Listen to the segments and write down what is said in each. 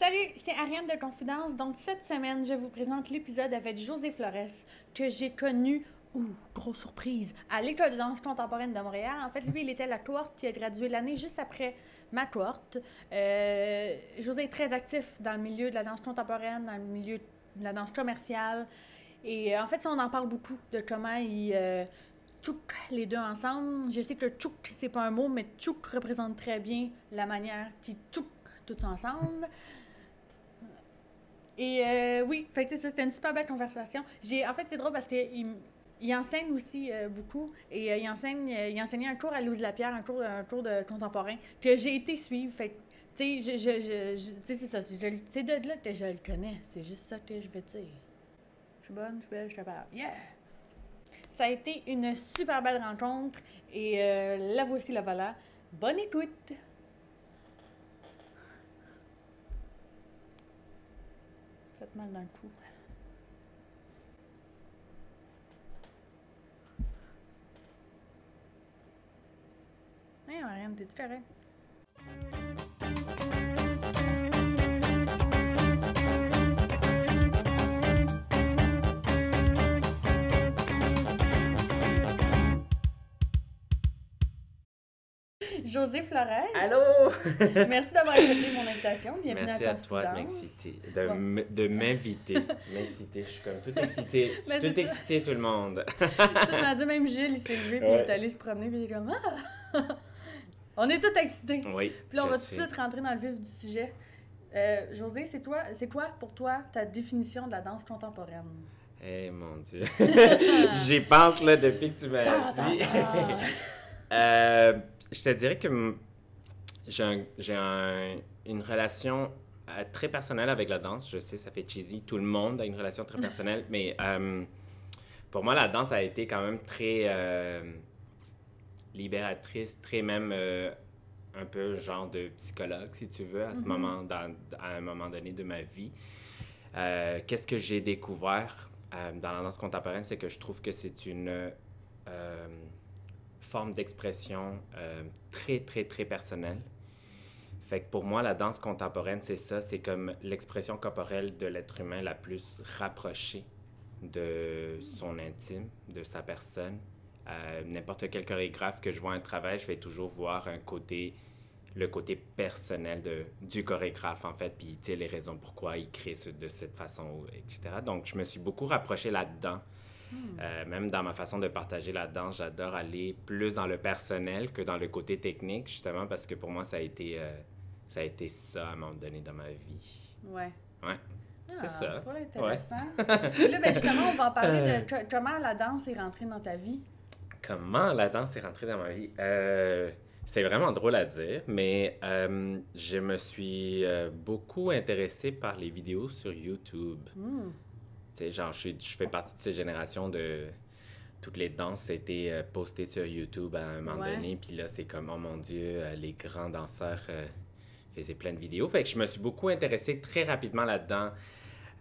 Salut, c'est Ariane de Confidence. Donc, cette semaine, je vous présente l'épisode avec José Flores, que j'ai connu, grosse surprise, à l'École de danse contemporaine de Montréal. En fait, lui, il était la cohorte qui a gradué l'année juste après ma cohorte. José est très actif dans le milieu de la danse contemporaine, dans le milieu de la danse commerciale. Et en fait, on en parle beaucoup de comment il tchouk les deux ensemble. Je sais que le tchouk, c'est pas un mot, mais tchouk représente très bien la manière qu'ils tchouk tous ensemble. Et oui, fait que ça, c'était une super belle conversation. En fait, c'est drôle parce qu'il enseigne aussi beaucoup. Et il enseignait un cours à Louise Lapierre, un cours de contemporain, que j'ai été suivre. Fait que, tu sais, tu sais, c'est ça. C'est de là que je le connais. C'est juste ça que je veux dire. Je suis bonne, je suis belle, je suis capable. Yeah! Ça a été une super belle rencontre. Et la voici, la voilà. Bonne écoute! Faites mal dans le cou. Hey, Marianne, t'es-tu correct? José Flores. Allô! Merci d'avoir accepté mon invitation. Bienvenue Merci à toi de m'exciter, de m'inviter. M'exciter, je suis comme tout excité. Je suis tout excité, tout le monde. Tu m'as dit, même Gilles, il s'est levé, puis il est allé se promener, puis il est comme « Ah! » On est tous excités. Oui, puis là, on va tout de suite rentrer dans le vif du sujet. José, c'est quoi pour toi ta définition de la danse contemporaine? Eh mon Dieu! J'y pense là depuis que tu m'as dit. Je te dirais que j'ai une relation très personnelle avec la danse. Je sais, ça fait cheesy. Tout le monde a une relation très personnelle. Mais pour moi, la danse a été quand même très libératrice, très même un peu genre de psychologue, si tu veux, à un moment donné de ma vie. Qu'est-ce que j'ai découvert dans la danse contemporaine? C'est que je trouve que c'est une forme d'expression très, très, très personnelle. Fait que pour moi, la danse contemporaine, c'est ça, c'est comme l'expression corporelle de l'être humain la plus rapprochée de son intime, de sa personne. N'importe quel chorégraphe que je vois un travail, je vais toujours voir le côté personnel du chorégraphe, en fait, puis les raisons pourquoi il crée de cette façon, etc. Donc, je me suis beaucoup rapproché là-dedans. Même dans ma façon de partager la danse, j'adore aller plus dans le personnel que dans le côté technique, justement, parce que pour moi, ça a été ça à un moment donné dans ma vie. Ouais. Ouais. C'est ça. Pas intéressant. Ouais. Là, ben justement, on va en parler de comment la danse est rentrée dans ta vie. Comment la danse est rentrée dans ma vie? C'est vraiment drôle à dire, mais je me suis beaucoup intéressé par les vidéos sur YouTube. Tu sais, genre, je fais partie de ces générations de... Toutes les danses étaient postées sur YouTube à un moment donné, puis là, c'est comme, oh mon Dieu, les grands danseurs faisaient plein de vidéos. Fait que je me suis beaucoup intéressé très rapidement là-dedans.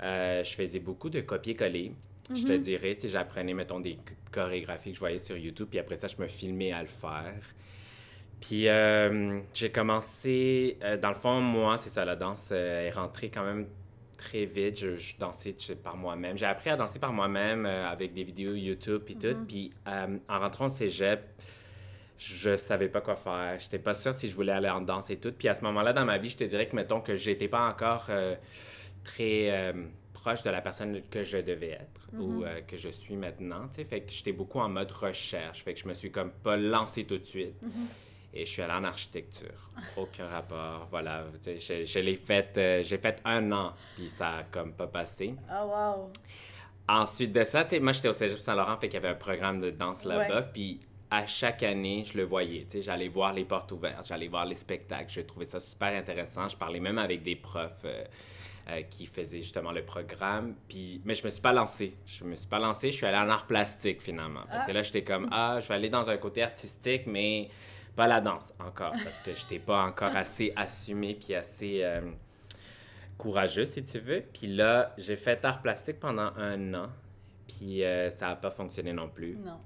Je faisais beaucoup de copier-coller. Je te dirais, tu sais, j'apprenais, mettons, des chorégraphies que je voyais sur YouTube, puis après ça, je me filmais à le faire. Puis j'ai commencé... dans le fond, moi, c'est ça, la danse est rentrée quand même très vite. Je dansais par moi-même. J'ai appris à danser par moi-même avec des vidéos YouTube et tout. Puis en rentrant au cégep, je savais pas quoi faire. J'étais pas sûre si je voulais aller en danse et tout. Puis à ce moment-là dans ma vie, je te dirais que, mettons, que j'étais pas encore très proche de la personne que je devais être ou que je suis maintenant, tu sais. Fait que j'étais beaucoup en mode recherche. Fait que je me suis comme pas lancée tout de suite. Et je suis allée en architecture. Aucun rapport. Voilà. Je l'ai fait... j'ai fait 1 an, puis ça a comme pas passé. Oh, wow! Ensuite de ça, tu sais, moi, j'étais au Cégep Saint-Laurent, fait qu'il y avait un programme de danse là-bas. Puis à chaque année, je le voyais. Tu sais, j'allais voir les portes ouvertes, j'allais voir les spectacles. J'ai trouvé ça super intéressant. Je parlais même avec des profs qui faisaient justement le programme. Mais je me suis pas lancée. Je suis allée en art plastique, finalement. Parce que là, j'étais comme, je vais aller dans un côté artistique, mais... pas la danse encore, parce que je n'étais pas encore assez assumée puis assez courageux, si tu veux. Puis là, j'ai fait art plastique pendant 1 an, puis ça n'a pas fonctionné non plus. Non.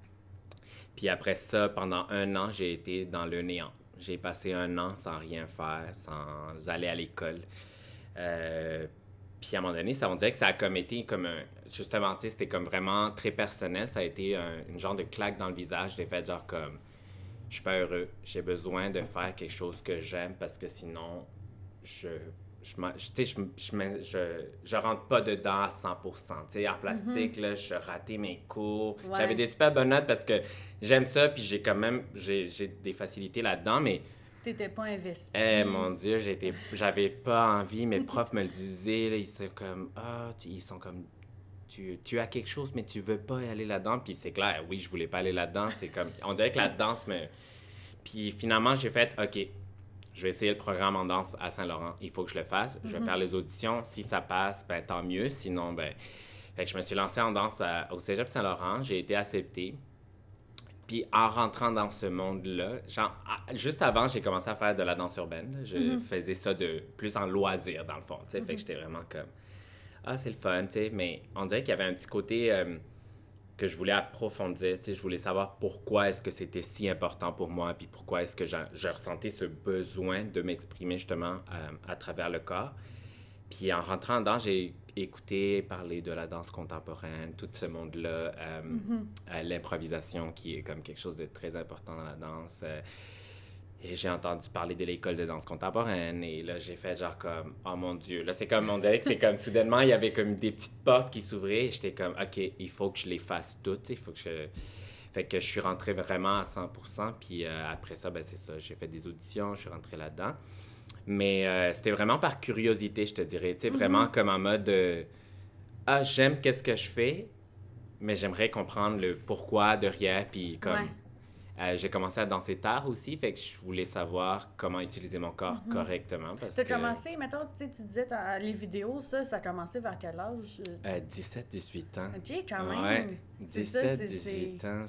Puis après ça, pendant 1 an, j'ai été dans le néant. J'ai passé 1 an sans rien faire, sans aller à l'école. Puis à un moment donné, ça, on dirait que ça a comme été comme un... Justement, tu sais, c'était comme vraiment très personnel. Ça a été une genre de claque dans le visage. J'ai fait genre comme... Je suis pas heureux. J'ai besoin de faire quelque chose que j'aime parce que sinon, tu sais, je rentre pas dedans à 100%. Tu sais, art plastique, là, je ratais mes cours. Ouais. J'avais des super bonnes notes parce que j'aime ça, puis j'ai quand même... J'ai des facilités là-dedans, mais... T'étais pas investi. Eh mon Dieu, j'avais pas envie. Mes profs me le disaient, là, ils sont comme, ils sont comme, tu as quelque chose, mais tu veux pas y aller là-dedans. Puis c'est clair, oui, je voulais pas aller là-dedans. C'est comme, on dirait que la danse me. Puis finalement, j'ai fait, OK, je vais essayer le programme en danse à Saint-Laurent. Il faut que je le fasse. Je vais faire les auditions. Si ça passe, ben tant mieux. Sinon, ben. Fait que je me suis lancé en danse au Cégep Saint-Laurent. J'ai été accepté. Puis en rentrant dans ce monde-là, genre, juste avant, j'ai commencé à faire de la danse urbaine. Là. Je faisais ça plus en loisir, dans le fond. Fait que j'étais vraiment comme, c'est le fun, tu sais. Mais on dirait qu'il y avait un petit côté que je voulais approfondir. Tu sais, je voulais savoir pourquoi est-ce que c'était si important pour moi, puis pourquoi est-ce que je ressentais ce besoin de m'exprimer justement à travers le corps. Puis en rentrant dedans, j'ai écouté parler de la danse contemporaine, tout ce monde-là, l'improvisation qui est comme quelque chose de très important dans la danse. Et j'ai entendu parler de l'école de danse contemporaine et là, j'ai fait genre comme, oh mon Dieu. Là, c'est comme, on dirait que c'est comme, soudainement, il y avait comme des petites portes qui s'ouvraient et j'étais comme, OK, il faut que je les fasse toutes, il faut que je... Fait que je suis rentré vraiment à 100%, puis après ça, ben c'est ça, j'ai fait des auditions, je suis rentré là-dedans. Mais c'était vraiment par curiosité, je te dirais. Tu sais, vraiment comme en mode j'aime qu'est-ce que je fais, mais j'aimerais comprendre le pourquoi derrière. Puis comme j'ai commencé à danser tard aussi, fait que je voulais savoir comment utiliser mon corps correctement. Parce T'as que commencé, mettons, tu disais les vidéos, ça a commencé vers quel âge? 17-18 ans. OK, quand même. Ouais, C'est ça, 17-18 ans,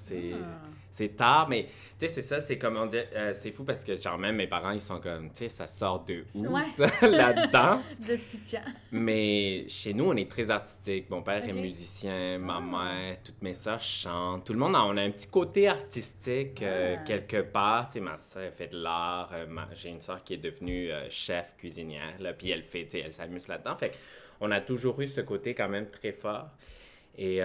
c'est tard, mais tu sais, c'est ça, c'est comme on dit, c'est fou parce que genre même mes parents, ils sont comme, tu sais, ça sort de où ça, la danse? Depuis quand? Mais chez nous, on est très artistique. Mon père Ok. est musicien, ma mère, toutes mes sœurs chantent. Tout le monde, on a un petit côté artistique quelque part. Tu sais, ma sœur fait de l'art. J'ai une sœur qui est devenue chef cuisinière, là, puis elle fait, tu sais, elle s'amuse là-dedans. Fait on a toujours eu ce côté quand même très fort. Et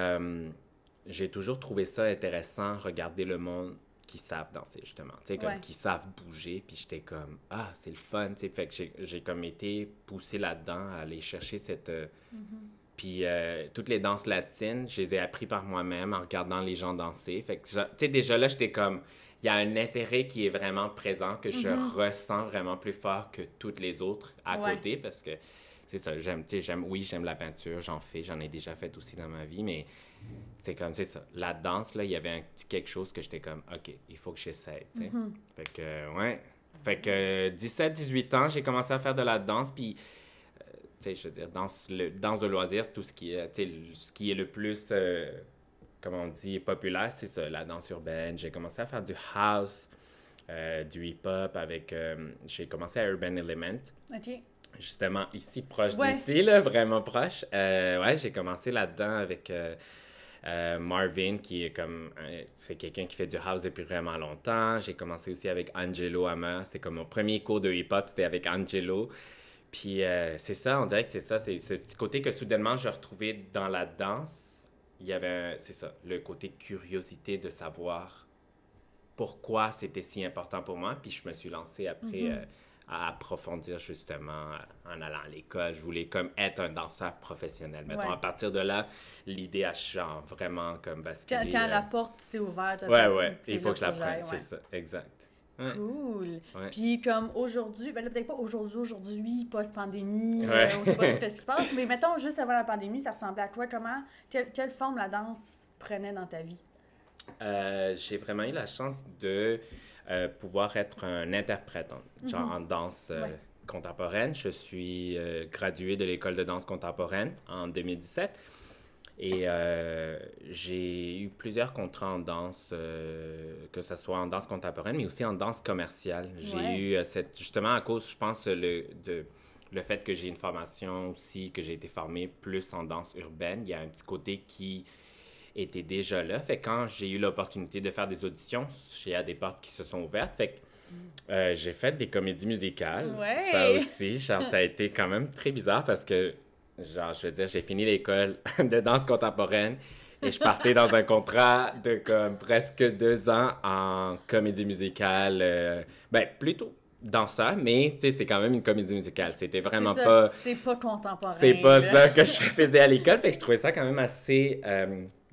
j'ai toujours trouvé ça intéressant, regarder le monde qui savent danser, justement. Tu sais, comme qui savent bouger. Puis j'étais comme, c'est le fun, tu sais. Fait que j'ai comme été poussé là-dedans à aller chercher cette... Puis toutes les danses latines, je les ai appris par moi-même en regardant les gens danser. Fait que, tu sais, déjà là, j'étais comme... Il y a un intérêt qui est vraiment présent, que je ressens vraiment plus fort que toutes les autres à côté, parce que c'est ça, j'aime la peinture, j'en ai déjà fait aussi dans ma vie, mais c'est comme, c'est ça, la danse, là, il y avait un petit quelque chose que j'étais comme, OK, il faut que j'essaie, tu sais. Fait que, Fait que 17-18 ans, j'ai commencé à faire de la danse, puis, tu sais, je veux dire, danse de loisir, tout ce qui est, tu sais, ce qui est le plus, comme on dit, populaire, c'est ça, la danse urbaine. J'ai commencé à faire du house, du hip-hop avec, j'ai commencé à Urban Element. OK. Justement, ici, proche d'ici, là, vraiment proche. J'ai commencé là-dedans avec Marvin, qui est comme... c'est quelqu'un qui fait du house depuis vraiment longtemps. J'ai commencé aussi avec Angelo Hammer. C'était comme mon premier cours de hip-hop, c'était avec Angelo. Puis c'est ça, on dirait que c'est ça, c'est ce petit côté que soudainement, je retrouvais dans la danse. Il y avait, c'est ça, le côté curiosité de savoir pourquoi c'était si important pour moi. Puis je me suis lancé après... à approfondir justement en allant à l'école. Je voulais comme être un danseur professionnel. Mettons, à partir de là, l'idée a genre vraiment comme basculé. Quand la porte s'est ouverte. Il faut que je la prenne, c'est ça, exact. Cool. Puis comme aujourd'hui, ben là peut-être pas aujourd'hui, post-pandémie, on sait pas tout ce qui se passe, mais mettons juste avant la pandémie, ça ressemblait à quoi? Quelle forme la danse prenait dans ta vie? J'ai vraiment eu la chance de pouvoir être un interprète en danse contemporaine. Je suis gradué de l'école de danse contemporaine en 2017 et j'ai eu plusieurs contrats en danse, que ce soit en danse contemporaine, mais aussi en danse commerciale. J'ai eu justement à cause, je pense, le fait que j'ai une formation aussi, que j'ai été formé plus en danse urbaine, il y a un petit côté qui était déjà là. Fait que quand j'ai eu l'opportunité de faire des auditions, j'ai eu des portes qui se sont ouvertes. Fait que J'ai fait des comédies musicales. Ouais! Ça aussi, genre, ça a été quand même très bizarre parce que, genre, je veux dire, j'ai fini l'école de danse contemporaine et je partais dans un contrat de comme presque 2 ans en comédie musicale. Ben, plutôt danseur, mais tu sais, c'est quand même une comédie musicale. C'était vraiment C'est ça, pas. c'est pas contemporain. C'est pas là. ça que je faisais à l'école, fait que je trouvais ça quand même assez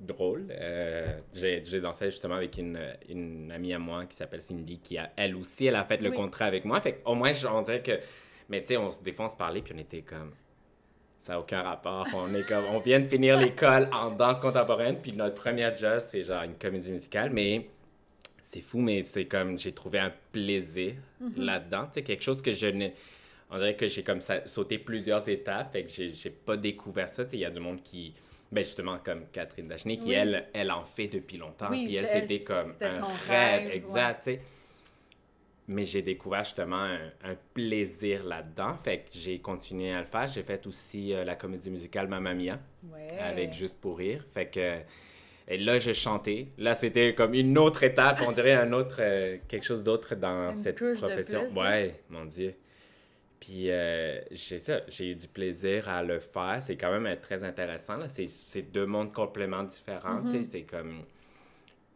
drôle. J'ai dansé justement avec une amie à moi qui s'appelle Cindy, elle aussi, elle a fait le Oui. contrat avec moi. Fait qu'au moins, on dirait que... Mais tu sais, des fois, on se parlait, puis on était comme... Ça n'a aucun rapport. On est comme... On vient de finir l'école en danse contemporaine, puis notre première job, c'est genre une comédie musicale, mais... C'est fou, mais c'est comme... J'ai trouvé un plaisir là-dedans. Tu sais, quelque chose que je ne... On dirait que j'ai comme ça, sauté plusieurs étapes, fait que j'ai pas découvert ça. Tu sais, il y a du monde qui, ben justement comme Catherine Dagenet, qui Oui. elle en fait depuis longtemps, Oui, puis elle, c'était- c'était comme c'était un son rêve, rêve, exact, tu sais. Mais j'ai découvert justement un plaisir là-dedans, fait que j'ai continué à le faire. J'ai fait aussi la comédie musicale Mamma Mia, Ouais. avec Juste pour rire, fait que... Et là, je chantais. Là, c'était comme une autre étape, on dirait un autre, quelque chose d'autre dans Une cette couche de profession. plus, là. Ouais, mon Dieu. Puis j'ai eu du plaisir à le faire. C'est quand même très intéressant, là. C'est deux mondes complètement différents, tu sais. C'est comme...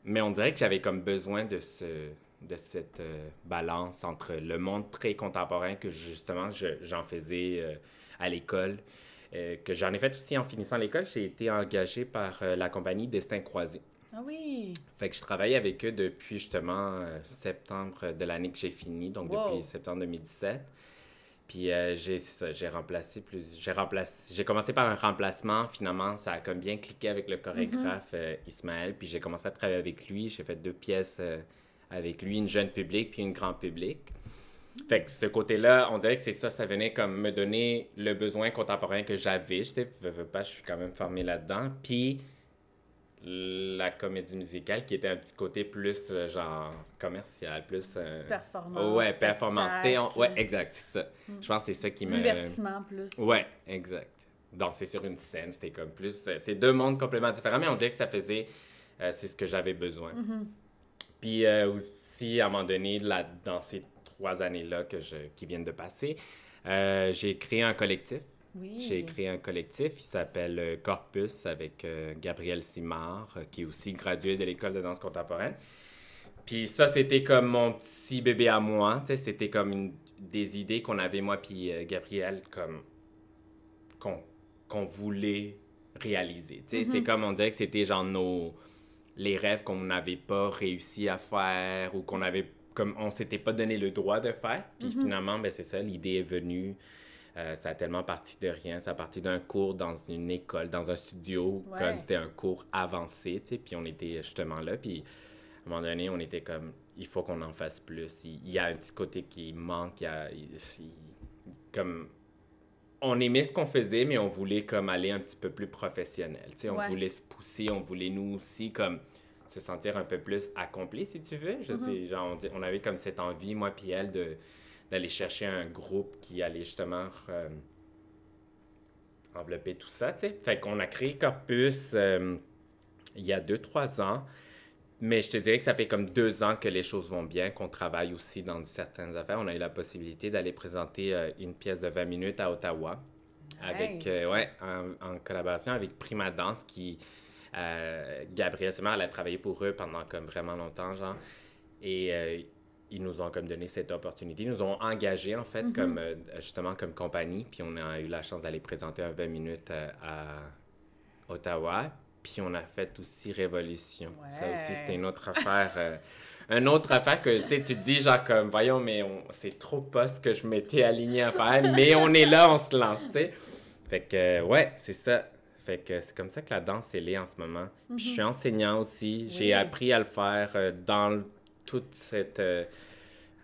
Mais on dirait que j'avais comme besoin de cette balance entre le monde très contemporain que justement j'en faisais à l'école, que j'en ai fait aussi en finissant l'école. J'ai été engagé par la compagnie Destin Croisé. Ah oui! Fait que je travaillais avec eux depuis justement septembre de l'année que j'ai fini, donc Wow. depuis septembre 2017. Puis c'est ça, j'ai commencé par un remplacement. Finalement, ça a comme bien cliqué avec le chorégraphe Ismaël. Puis j'ai commencé à travailler avec lui. J'ai fait 2 pièces avec lui, une jeune public puis une grand public. Fait que ce côté-là, on dirait que c'est ça, ça venait comme me donner le besoin contemporain que j'avais. Veux pas, je suis quand même formé là-dedans. Puis la comédie musicale qui était un petit côté plus genre commercial, plus... Performance. ouais, performance. Tu sais, spectacle. ouais, exact, c'est ça. Je pense que c'est ça qui me... Divertissement plus. Ouais, exact. Danser sur une scène, c'était comme plus... c'est deux mondes complètement différents, mais on dirait que ça faisait... c'est ce que j'avais besoin. Puis aussi, à un moment donné, dans ces 3 années-là qui viennent de passer, j'ai créé un collectif. Oui. J'ai créé un collectif, il s'appelle Corpus, avec Gabriel Simard, qui est aussi gradué de l'École de danse contemporaine. Puis ça, c'était comme mon petit bébé à moi, tu sais, c'était comme des idées qu'on avait, moi puis Gabriel, comme qu'on voulait réaliser. Tu sais, c'est comme, on dirait que c'était genre les rêves qu'on n'avait pas réussi à faire ou qu'on avait, comme on s'était pas donné le droit de faire. Puis finalement, ben c'est ça, l'idée est venue. Ça a tellement parti de rien. Ça a parti d'un cours dans une école, dans un studio, Ouais. comme c'était un cours avancé, tu sais, puis on était justement là, puis à un moment donné, on était comme, il faut qu'on en fasse plus. Il y a un petit côté qui manque, comme, on aimait ce qu'on faisait, mais on voulait comme aller un petit peu plus professionnel, tu sais, on Ouais. voulait se pousser, on voulait nous aussi comme se sentir un peu plus accomplis, si tu veux. Je sais, genre, on avait comme cette envie, moi puis elle, d'aller chercher un groupe qui allait justement envelopper tout ça, tu sais. Fait qu'on a créé Corpus il y a 2-3 ans, mais je te dirais que ça fait comme 2 ans que les choses vont bien, qu'on travaille aussi dans certaines affaires. On a eu la possibilité d'aller présenter une pièce de 20 minutes à Ottawa, avec, Nice. ouais, en collaboration avec Prima Danse, qui, Gabrielle Simard, elle a travaillé pour eux pendant comme vraiment longtemps, genre, et ils nous ont comme donné cette opportunité. Ils nous ont engagés, en fait, comme, justement, comme compagnie. Puis on a eu la chance d'aller présenter un 20 minutes à Ottawa. Puis on a fait aussi Révolution. Ouais. Ça aussi, c'était une autre affaire. Une autre affaire que, tu sais, tu te dis, genre, comme, voyons, mais c'est trop pas ce que je m'étais aligné à faire. Mais on est là, on se lance, tu sais. Fait que, ouais, c'est ça. Fait que c'est comme ça que la danse, elle est en ce moment. Puis je suis enseignant aussi. J'ai appris à le faire dans toute cette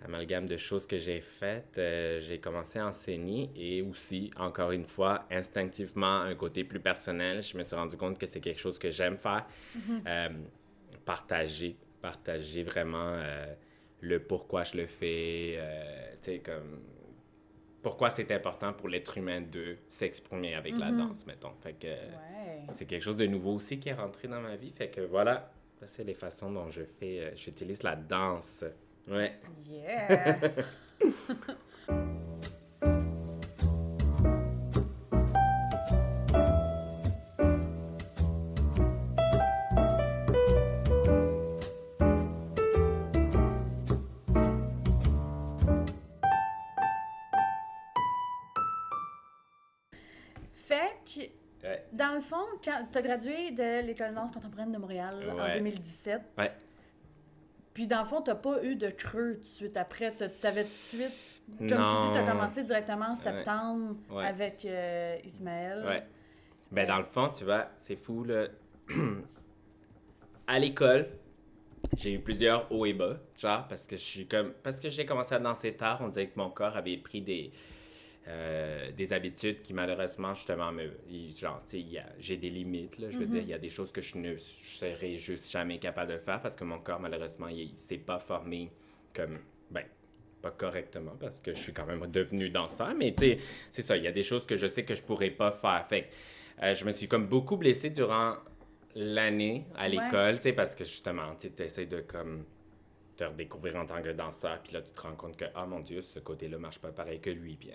amalgame de choses que j'ai faites. J'ai commencé à enseigner et aussi, encore une fois, instinctivement, un côté plus personnel, je me suis rendu compte que c'est quelque chose que j'aime faire. Partager vraiment le pourquoi je le fais, tu sais, comme pourquoi c'est important pour l'être humain de s'exprimer avec la danse, mettons. Fait que Ouais. c'est quelque chose de nouveau aussi qui est rentré dans ma vie. Fait que voilà, ça, c'est les façons dont j'utilise la danse Ouais. Yeah! Fait que, Ouais. dans le fond, quand tu as gradué de l'École de danse contemporaine de Montréal en Ouais. 2017, Ouais. puis dans le fond, tu pas eu de creux tout de suite après. Tu avais tout de suite, comme tu dis, Non. tu as commencé directement en septembre Ouais. avec Ismaël. Ouais. Ben, dans le fond, tu vois, c'est fou, là. À l'école, j'ai eu plusieurs hauts et bas, genre, parce que j'ai commencé à danser tard, on dirait que mon corps avait pris des habitudes qui, malheureusement, justement, genre, tu sais, j'ai des limites, là, je veux dire, il y a des choses que je serais juste jamais capable de faire parce que mon corps, malheureusement, il s'est pas formé comme, ben, pas correctement parce que je suis quand même devenu danseur, mais tu sais, c'est ça, il y a des choses que je sais que je pourrais pas faire. Fait que je me suis comme beaucoup blessé durant l'année à l'école, tu sais, parce que justement, tu essaies de comme te redécouvrir en tant que danseur, puis là, tu te rends compte que, ah mon Dieu, ce côté-là marche pas pareil que lui, bien.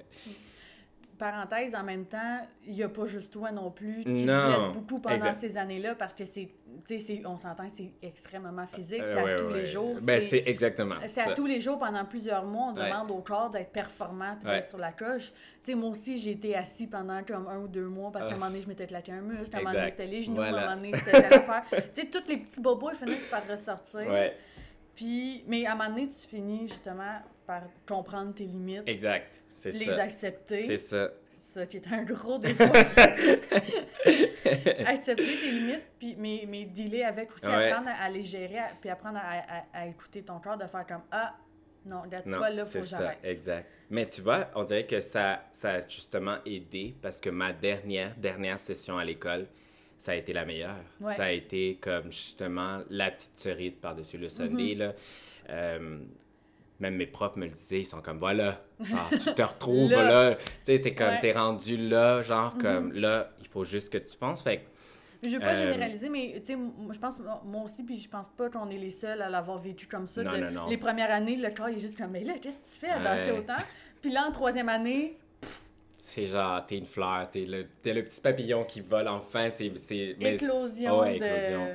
Parenthèse, en même temps, il n'y a pas juste toi non plus qui Non, se blesse beaucoup pendant exact. ces années-là parce que on s'entend que c'est extrêmement physique, c'est ouais, à tous les jours. Ben, c'est exactement C'est à ça. tous les jours pendant plusieurs mois, on Ouais. demande au corps d'être performant puis d'être sur la coche. Tu sais, moi aussi, j'ai été assis pendant comme 1 ou 2 mois parce qu'à un moment donné, je m'étais éclaté un muscle, à un moment donné, Exact. c'était les genoux, Voilà. à un moment donné, c'était telle affaire. Tu sais, tous les petits bobos, ils finissent par ressortir. Ouais, Puis, mais à un moment donné, tu finis justement par comprendre tes limites, exact, c'est les ça. accepter. C'est ça. Ça qui est un gros défaut. Accepter tes limites, puis, mais dealer avec aussi, Ouais. apprendre à les gérer, puis apprendre à écouter ton corps, de faire comme ah, non, regarde, tu Non, vois, là, faut c'est que ça, j'arrête. exact. Mais tu vois, on dirait que ça a justement aidé parce que ma dernière session à l'école, ça a été la meilleure. Ouais. Ça a été comme justement la petite cerise par-dessus le sundae, là. Même mes profs me le disaient, ils sont comme, voilà, genre, tu te retrouves Là. là, tu sais, t'es comme, Ouais. t'es rendu là, genre, comme, là, il faut juste que tu fonces, fait que, Je veux pas généraliser, mais tu sais, je pense, moi aussi, puis je pense pas qu'on est les seuls à l'avoir vécu comme ça. Non, non. Les premières années, le corps il est juste comme, mais là, qu'est-ce que tu fais à danser Ouais. autant? Puis là, en 3e année, c'est genre, t'es une fleur, t'es le petit papillon qui vole enfin, mais- éclosion Ouais, de éclosion.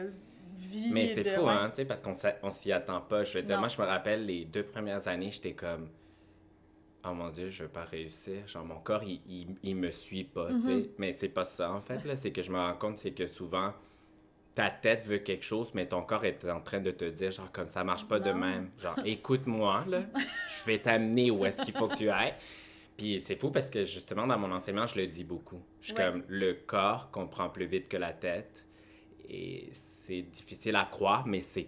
vie. Mais et c'est de- fou, ouais. hein, tu sais, parce qu'on s'y attend pas. Je veux dire, Non. moi, je me rappelle, les 2 premières années, j'étais comme, oh mon Dieu, je vais pas réussir. Genre, mon corps, il me suit pas, tu sais. Mais c'est pas ça, en fait, là. C'est que je me rends compte, c'est que souvent, ta tête veut quelque chose, mais ton corps est en train de te dire, genre, comme ça marche pas de Non. même. Genre, écoute-moi, là. Je vais t'amener où est-ce qu'il faut que tu ailles. Puis c'est fou parce que, justement, dans mon enseignement, je le dis beaucoup. Je suis Ouais. comme, le corps comprend plus vite que la tête. Et c'est difficile à croire, mais c'est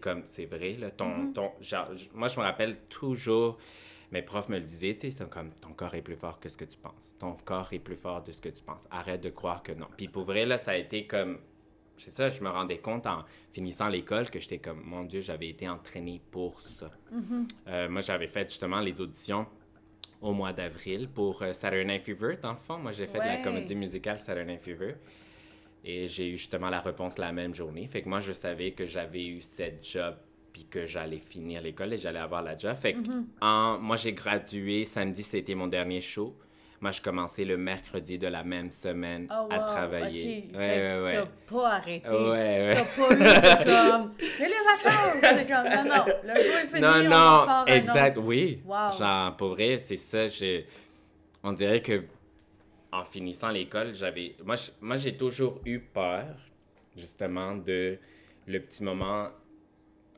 vrai, là. Genre, moi, je me rappelle toujours, mes profs me le disaient, tu sais, c'est comme, ton corps est plus fort que ce que tu penses. Ton corps est plus fort de ce que tu penses. Arrête de croire que non. Puis pour vrai, là, ça a été comme, c'est ça, je me rendais compte en finissant l'école que j'étais comme, mon Dieu, j'avais été entraînée pour ça. Moi, j'avais fait justement les auditions au mois d'avril pour Saturday Night Fever, dans le fond. Moi, j'ai fait de la Ouais. comédie musicale Saturday Night Fever. Et j'ai eu justement la réponse la même journée. Fait que moi, je savais que j'avais eu cette job puis que j'allais finir l'école et j'allais avoir la job. Fait que moi, j'ai gradué. Samedi, c'était mon dernier show. Moi, je commençais le mercredi de la même semaine Oh, à wow, travailler. ok. Ouais, Fait ouais, que ouais. T'as pas arrêté. Ouais. T'as pas eu de comme, c'est les vacances. C'est comme, non, le show est fini, Non, on non, va faire un exact, autre. oui. Wow. Genre, pour vrai, c'est ça. On dirait que en finissant l'école, moi, j'ai toujours eu peur, justement, de le petit moment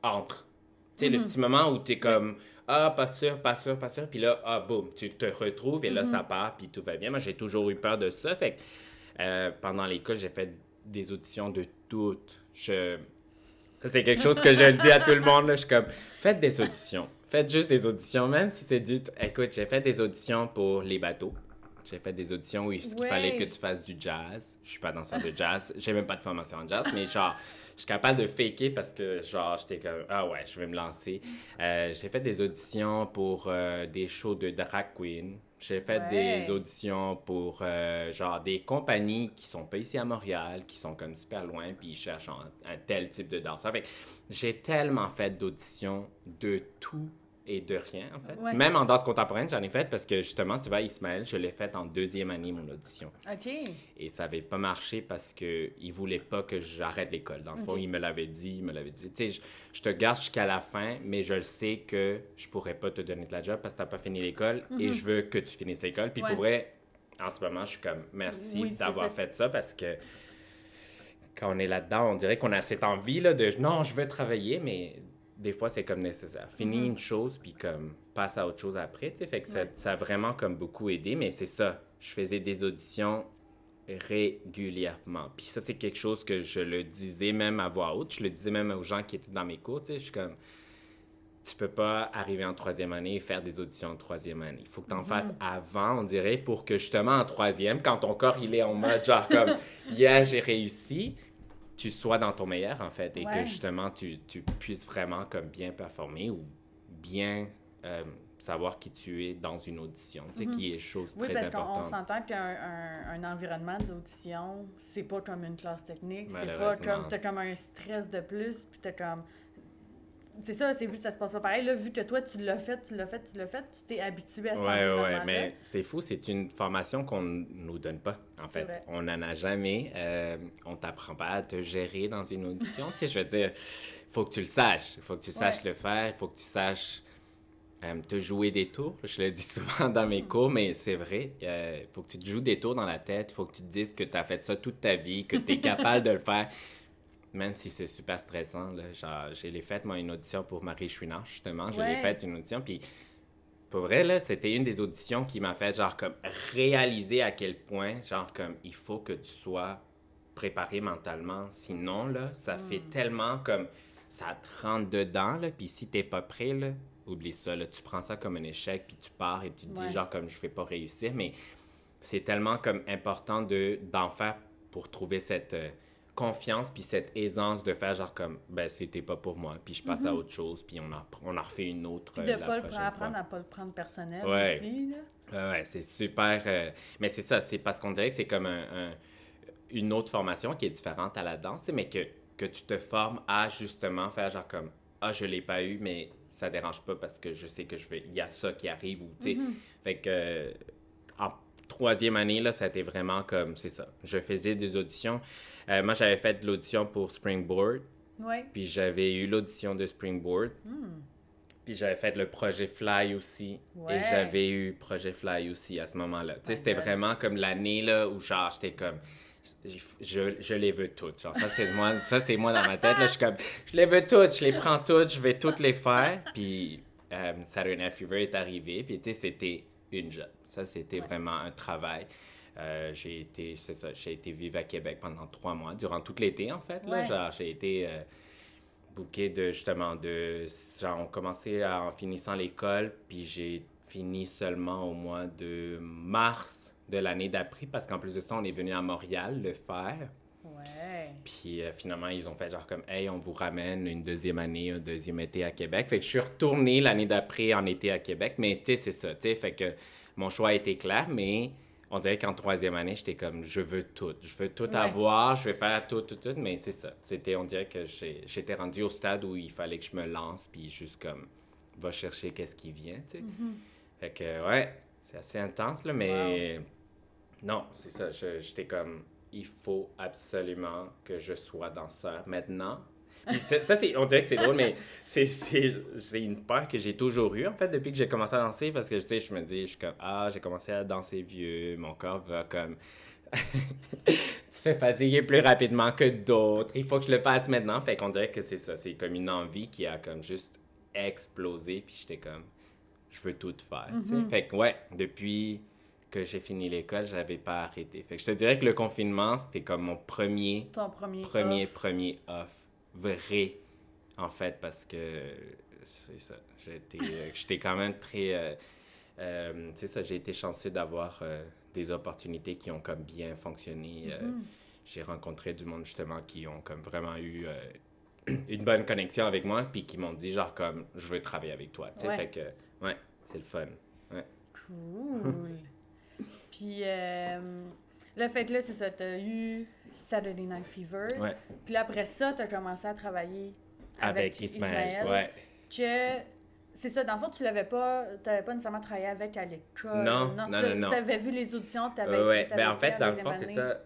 entre. Tu sais, le petit moment où t'es comme, ah, pas sûr, pas sûr, pas sûr. Puis là, ah, boum, tu te retrouves et là, ça part, puis tout va bien. Moi, j'ai toujours eu peur de ça. Fait que pendant l'école, j'ai fait des auditions de toutes. Ça, c'est quelque chose que je le dis à tout le monde. Là. Je suis comme, faites des auditions. Faites juste des auditions, même si c'est du... Écoute, j'ai fait des auditions pour les bateaux. J'ai fait des auditions où il fallait que tu fasses du jazz. Je suis pas danseur de jazz. J'ai même pas de formation en jazz, mais genre, je suis capable de faker parce que, genre, j'étais comme, ah ouais, je vais me lancer. J'ai fait des auditions pour des shows de drag queen. J'ai fait des auditions pour, genre, des compagnies qui sont pas ici à Montréal, qui sont comme super loin, puis ils cherchent un tel type de danseur. Fait que j'ai tellement fait d'auditions de tout et de rien, en fait. Ouais. Même en danse contemporaine, j'en ai fait parce que, justement, tu vois, Ismaël, je l'ai fait en 2e année, mon audition. OK. Et ça n'avait pas marché parce qu'il ne voulait pas que j'arrête l'école. Dans le fond, il me l'avait dit. Tu sais, je te garde jusqu'à la fin, mais je le sais que je pourrais pas te donner de la job parce que tu n'as pas fini l'école et je veux que tu finisses l'école. Puis pour vrai, en ce moment, je suis comme merci d'avoir fait ça parce que quand on est là-dedans, on dirait qu'on a cette envie là, de non, je veux travailler, mais des fois, c'est comme nécessaire. Finis une chose, puis comme passe à autre chose après, tu sais. Fait que ça a vraiment comme beaucoup aidé, mais c'est ça. Je faisais des auditions régulièrement. Puis ça, c'est quelque chose que je le disais même à voix haute. Je le disais même aux gens qui étaient dans mes cours, tu sais. Je suis comme, tu peux pas arriver en 3e année et faire des auditions en 3e année. Il faut que tu en fasses avant, on dirait, pour que justement en 3e, quand ton corps, il est en mode genre comme, yeah, j'ai réussi, tu sois dans ton meilleur, en fait, et que justement, tu puisses vraiment comme bien performer ou bien savoir qui tu es dans une audition, tu sais, qui est chose très importante. Oui, parce qu'on s'entend qu'un environnement d'audition, c'est pas comme une classe technique, c'est pas comme, t'as comme un stress de plus, puis t'as comme... C'est ça, c'est vu que ça se passe pas pareil. Là, vu que toi, tu l'as fait, tu t'es habitué à cet environnement-là. Oui, mais c'est fou, c'est une formation qu'on nous donne pas, en fait. On n'en a jamais. On t'apprend pas à te gérer dans une audition. Tu sais, je veux dire, faut que tu le saches. Il faut que tu saches le faire. Il faut que tu saches te jouer des tours. Je le dis souvent dans mes cours, mais c'est vrai. Il faut que tu te joues des tours dans la tête. Il faut que tu te dises que tu as fait ça toute ta vie, que tu es capable de le faire. Même si c'est super stressant, là, genre, j'ai fait, moi, une audition pour Marie Chouinard, justement. Je l'ai fait, une audition, puis pour vrai, là, c'était une des auditions qui m'a fait, genre, comme, réaliser à quel point, genre, comme, il faut que tu sois préparé mentalement. Sinon, là, ça fait tellement, comme, ça te rentre dedans, là, puis si t'es pas prêt, là, oublie ça, là, tu prends ça comme un échec, puis tu pars et tu te dis, genre, comme, je vais pas réussir, mais c'est tellement, comme, important d'en faire pour trouver cette... confiance puis cette aisance de faire genre comme ben c'était pas pour moi puis je passe à autre chose puis on en refait une autre puis de pas apprendre à pas le prendre personnel aussi là. Ouais, c'est super mais c'est ça, c'est parce qu'on dirait que c'est comme une autre formation qui est différente à la danse, mais que tu te formes à justement faire genre comme je l'ai pas eu mais ça dérange pas parce que je sais que il y a ça qui arrive ou tu sais fait que en 3e année, là, ça a été vraiment comme, c'est ça. Je faisais des auditions. Moi, j'avais fait de l'audition pour Springboard. Ouais. Puis j'avais eu l'audition de Springboard. Puis j'avais fait le projet Fly aussi. Ouais. Et j'avais eu projet Fly aussi à ce moment-là. Tu sais, c'était vraiment comme l'année, là, où genre, j'étais comme... Je les veux toutes. Genre, ça, c'était moi dans ma tête. Là, je suis comme, je les veux toutes, je les prends toutes, je vais toutes les faire. Puis Saturday Night Fever est arrivé. Puis, tu sais, c'était une job. Ça, c'était vraiment un travail. J'ai été vivre à Québec pendant 3 mois, durant tout l'été, en fait. Là, genre, j'ai été booké genre, on commençait en finissant l'école, puis j'ai fini seulement au mois de mars de l'année d'après, parce qu'en plus de ça, on est venu à Montréal le faire. Ouais. Puis finalement, ils ont fait genre comme, hey, on vous ramène une 2e année, un 2e été à Québec. Fait que je suis retourné l'année d'après en été à Québec. Mais tu sais, c'est ça, tu sais. Fait que mon choix a été clair, mais on dirait qu'en 3e année, j'étais comme, je veux tout. Je veux tout avoir, je vais faire tout. Mais c'est ça. On dirait que j'étais rendu au stade où il fallait que je me lance, puis juste comme, va chercher qu'est-ce qui vient, tu sais. Fait que, ouais, c'est assez intense, là, mais non, c'est ça. J'étais comme... il faut absolument que je sois danseur maintenant. Puis ça, on dirait que c'est drôle, mais c'est une peur que j'ai toujours eue, en fait, depuis que j'ai commencé à danser, parce que, tu sais, je me dis, je suis comme, j'ai commencé à danser vieux, mon corps va comme se fatiguer plus rapidement que d'autres, il faut que je le fasse maintenant. Fait qu'on dirait que c'est ça, c'est comme une envie qui a comme juste explosé, puis j'étais comme, je veux tout faire, tu sais. Fait que, ouais, depuis... que j'ai fini l'école, j'avais pas arrêté. Fait que je te dirais que le confinement, c'était comme mon premier off. Vrai, en fait, parce que c'est ça. J'étais quand même très... c'est ça, j'ai été chanceux d'avoir des opportunités qui ont comme bien fonctionné. J'ai rencontré du monde, justement, qui ont comme vraiment eu une bonne connexion avec moi, puis qui m'ont dit, genre, comme, je veux travailler avec toi. Tu sais, fait que, ouais, c'est le fun. Ouais. Cool. Puis, le fait que là, c'est ça, t'as eu Saturday Night Fever. Ouais. Puis là, après ça, t'as commencé à travailler avec Ismaël. Ouais. Que c'est ça, dans le fond, t'avais pas nécessairement travaillé avec à l'école. Non, Non, non, ça, non, non. t'avais vu les auditions, Ouais, ben en fait fait, en dans le deuxième fond, c'est année. ça.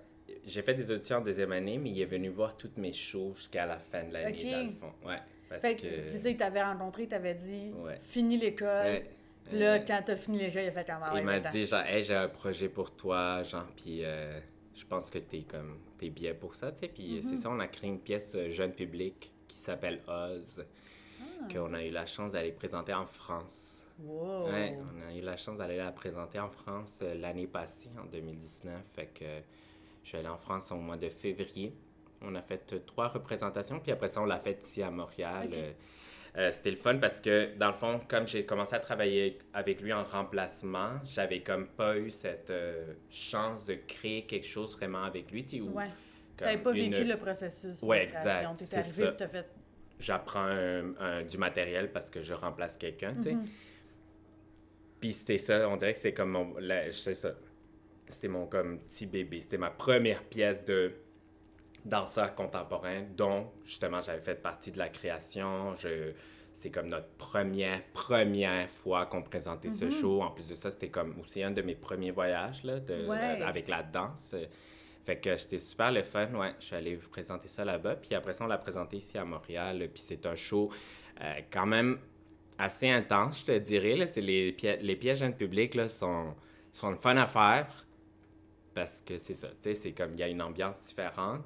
J'ai fait des auditions en deuxième année, mais il est venu voir toutes mes shows jusqu'à la fin de l'année, OK. dans le fond. Ouais, parce Fait que que... c'est ça, il t'avait rencontré, il t'avait dit, Ouais. finis l'école. Ouais. Puis là, quand t'as fini l'école, il a fait comme, ah Il ouais, m'a va-t'en. dit, genre, hey, j'ai un projet pour toi, genre, puis je pense que t'es bien pour ça, tu sais. Puis c'est ça, on a créé une pièce jeune public qui s'appelle Oz, qu'on a eu la chance d'aller présenter en France. Wow. Ouais, on a eu la chance d'aller la présenter en France l'année passée, en 2019. Fait que je suis allé en France au mois de février. On a fait 3 représentations, puis après ça, on l'a fait ici à Montréal. Ok. C'était le fun parce que, dans le fond, comme j'ai commencé à travailler avec lui en remplacement, j'avais comme pas eu cette chance de créer quelque chose vraiment avec lui, tu sais, ou Ouais. comme T'avais pas une- vécu le processus Ouais, de création. exact, T'es c'est arrivé ça. et t'as fait... J'apprends du matériel parce que je remplace quelqu'un, tu sais. Mhm. Puis c'était ça, on dirait que c'était comme c'est ça. C'était mon comme petit bébé. C'était ma première pièce de danseur contemporain dont, justement, j'avais fait partie de la création. C'était comme notre première fois qu'on présentait ce show. En plus de ça, c'était comme aussi un de mes premiers voyages là, Ouais. avec la danse. Fait que j'étais super le fun, ouais. Je suis allé présenter ça là-bas. Puis après ça, on l'a présenté ici à Montréal. Puis c'est un show quand même assez intense, je te dirais. Là. C'est les pièges jeunes publics là, sont le fun à faire parce que c'est ça. Tu sais, c'est comme il y a une ambiance différente.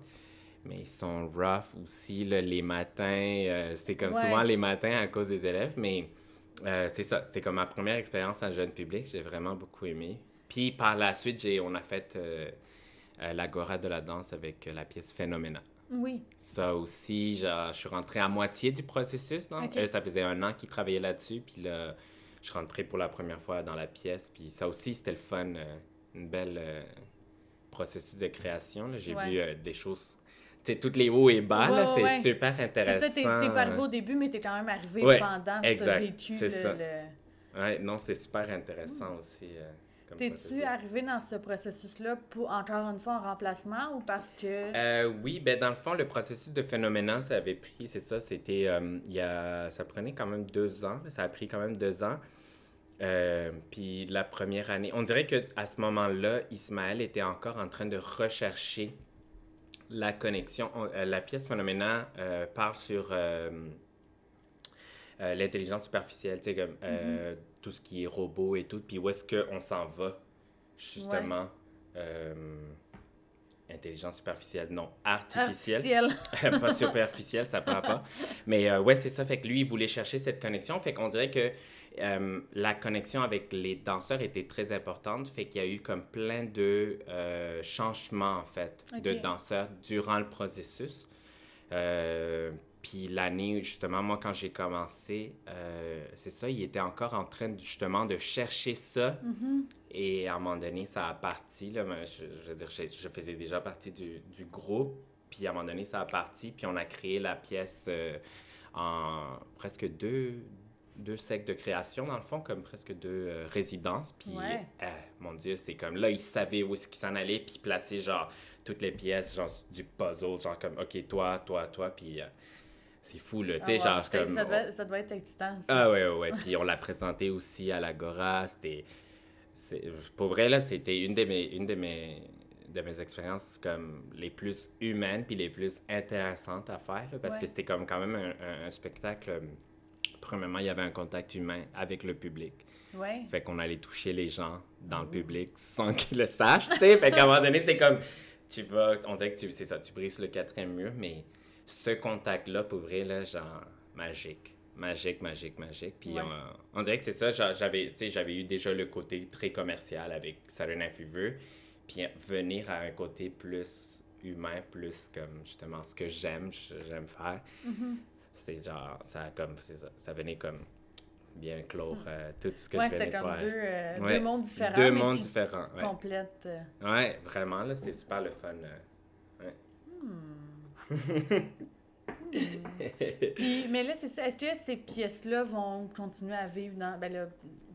Mais ils sont rough aussi là, les matins. C'est comme Ouais. souvent les matins à cause des élèves. Mais c'est ça. C'était comme ma première expérience en jeune public. J'ai vraiment beaucoup aimé. Puis par la suite, on a fait l'Agora de la danse avec la pièce Phénoména. Oui. Ça aussi, genre, je suis rentré à moitié du processus. Non? Ok. Ça faisait 1 an qu'il travaillait là-dessus. Puis là, je suis rentré pour la première fois dans la pièce. Puis ça aussi, c'était le fun. Une belle processus de création. Là. J'ai Ouais. vu des choses... Tu sais, tous les hauts et bas, là, Ouais, c'est ouais. super C'est intéressant. ça, t'es pas arrivé au début, mais t'es quand même arrivé Ouais, pendant. exact, T'as vécu c'est ça. le... Ouais, non, c'était super intéressant aussi. Comme T'es-tu processus. arrivé dans ce processus-là pour, encore une fois, en remplacement ou parce que... Oui, ben dans le fond, le processus de phénoménal, ça avait pris, c'est ça, c'était, ça prenait quand même 2 ans, là, ça a pris quand même 2 ans. Puis la première année, on dirait qu'à ce moment-là, Ismaël était encore en train de rechercher la connexion. La pièce phénoménale parle sur l'intelligence superficielle, tu sais, comme tout ce qui est robot et tout, puis où est-ce qu'on s'en va, justement. Intelligence superficielle, non, artificielle. Artificiel. Pas superficielle, ça prend pas. Mais ouais, c'est ça. Fait que lui, il voulait chercher cette connexion. Fait qu'on dirait que la connexion avec les danseurs était très importante. Fait qu'il y a eu comme plein de changements, en fait, de Ok. danseurs durant le processus. Puis l'année, justement, moi, quand j'ai commencé, c'est ça, il était encore en train, justement, de chercher ça. Et à un moment donné, ça a parti. Là, mais je veux dire, je faisais déjà partie du groupe. Puis à un moment donné, ça a parti. Puis on a créé la pièce en presque deux cycles de création, dans le fond, comme presque 2 résidences. Puis, Ouais. mon Dieu, c'est comme là, ils savaient où est-ce qu'ils s'en allaient. Puis placer, genre, toutes les pièces, genre, du puzzle. Genre, comme, OK, toi. Puis c'est fou, là. Tu sais, Ah, wow, genre, comme... ça doit être excitant, ça. Ah ouais. Puis on l'a présenté aussi à l'Agora. Pour vrai, là, c'était une de mes expériences comme les plus humaines puis les plus intéressantes à faire, là, parce Ouais. que c'était comme quand même un spectacle. Premièrement, il y avait un contact humain avec le public. Ouais. Fait qu'on allait toucher les gens dans le public sans qu'ils le sachent, tu sais. Fait qu'à un moment donné, c'est comme... On dirait que c'est ça, tu brises le 4e mur, mais ce contact-là, pour vrai, là, genre, magique. Magique. Puis Ouais. on dirait que c'est ça, j'avais eu déjà le côté très commercial avec Saturday Night Fever, puis venir à un côté plus humain, plus comme justement ce que j'aime faire. C'était genre, ça venait comme bien clore tout ce que Ouais, je venais c'était de comme faire. deux mondes différents. Deux mais mondes qui différents, ouais. complètent. Ouais, vraiment, là, c'était super le fun. Mais là, c'est ça. Est-ce que ces pièces-là vont continuer à vivre dans. Ben là,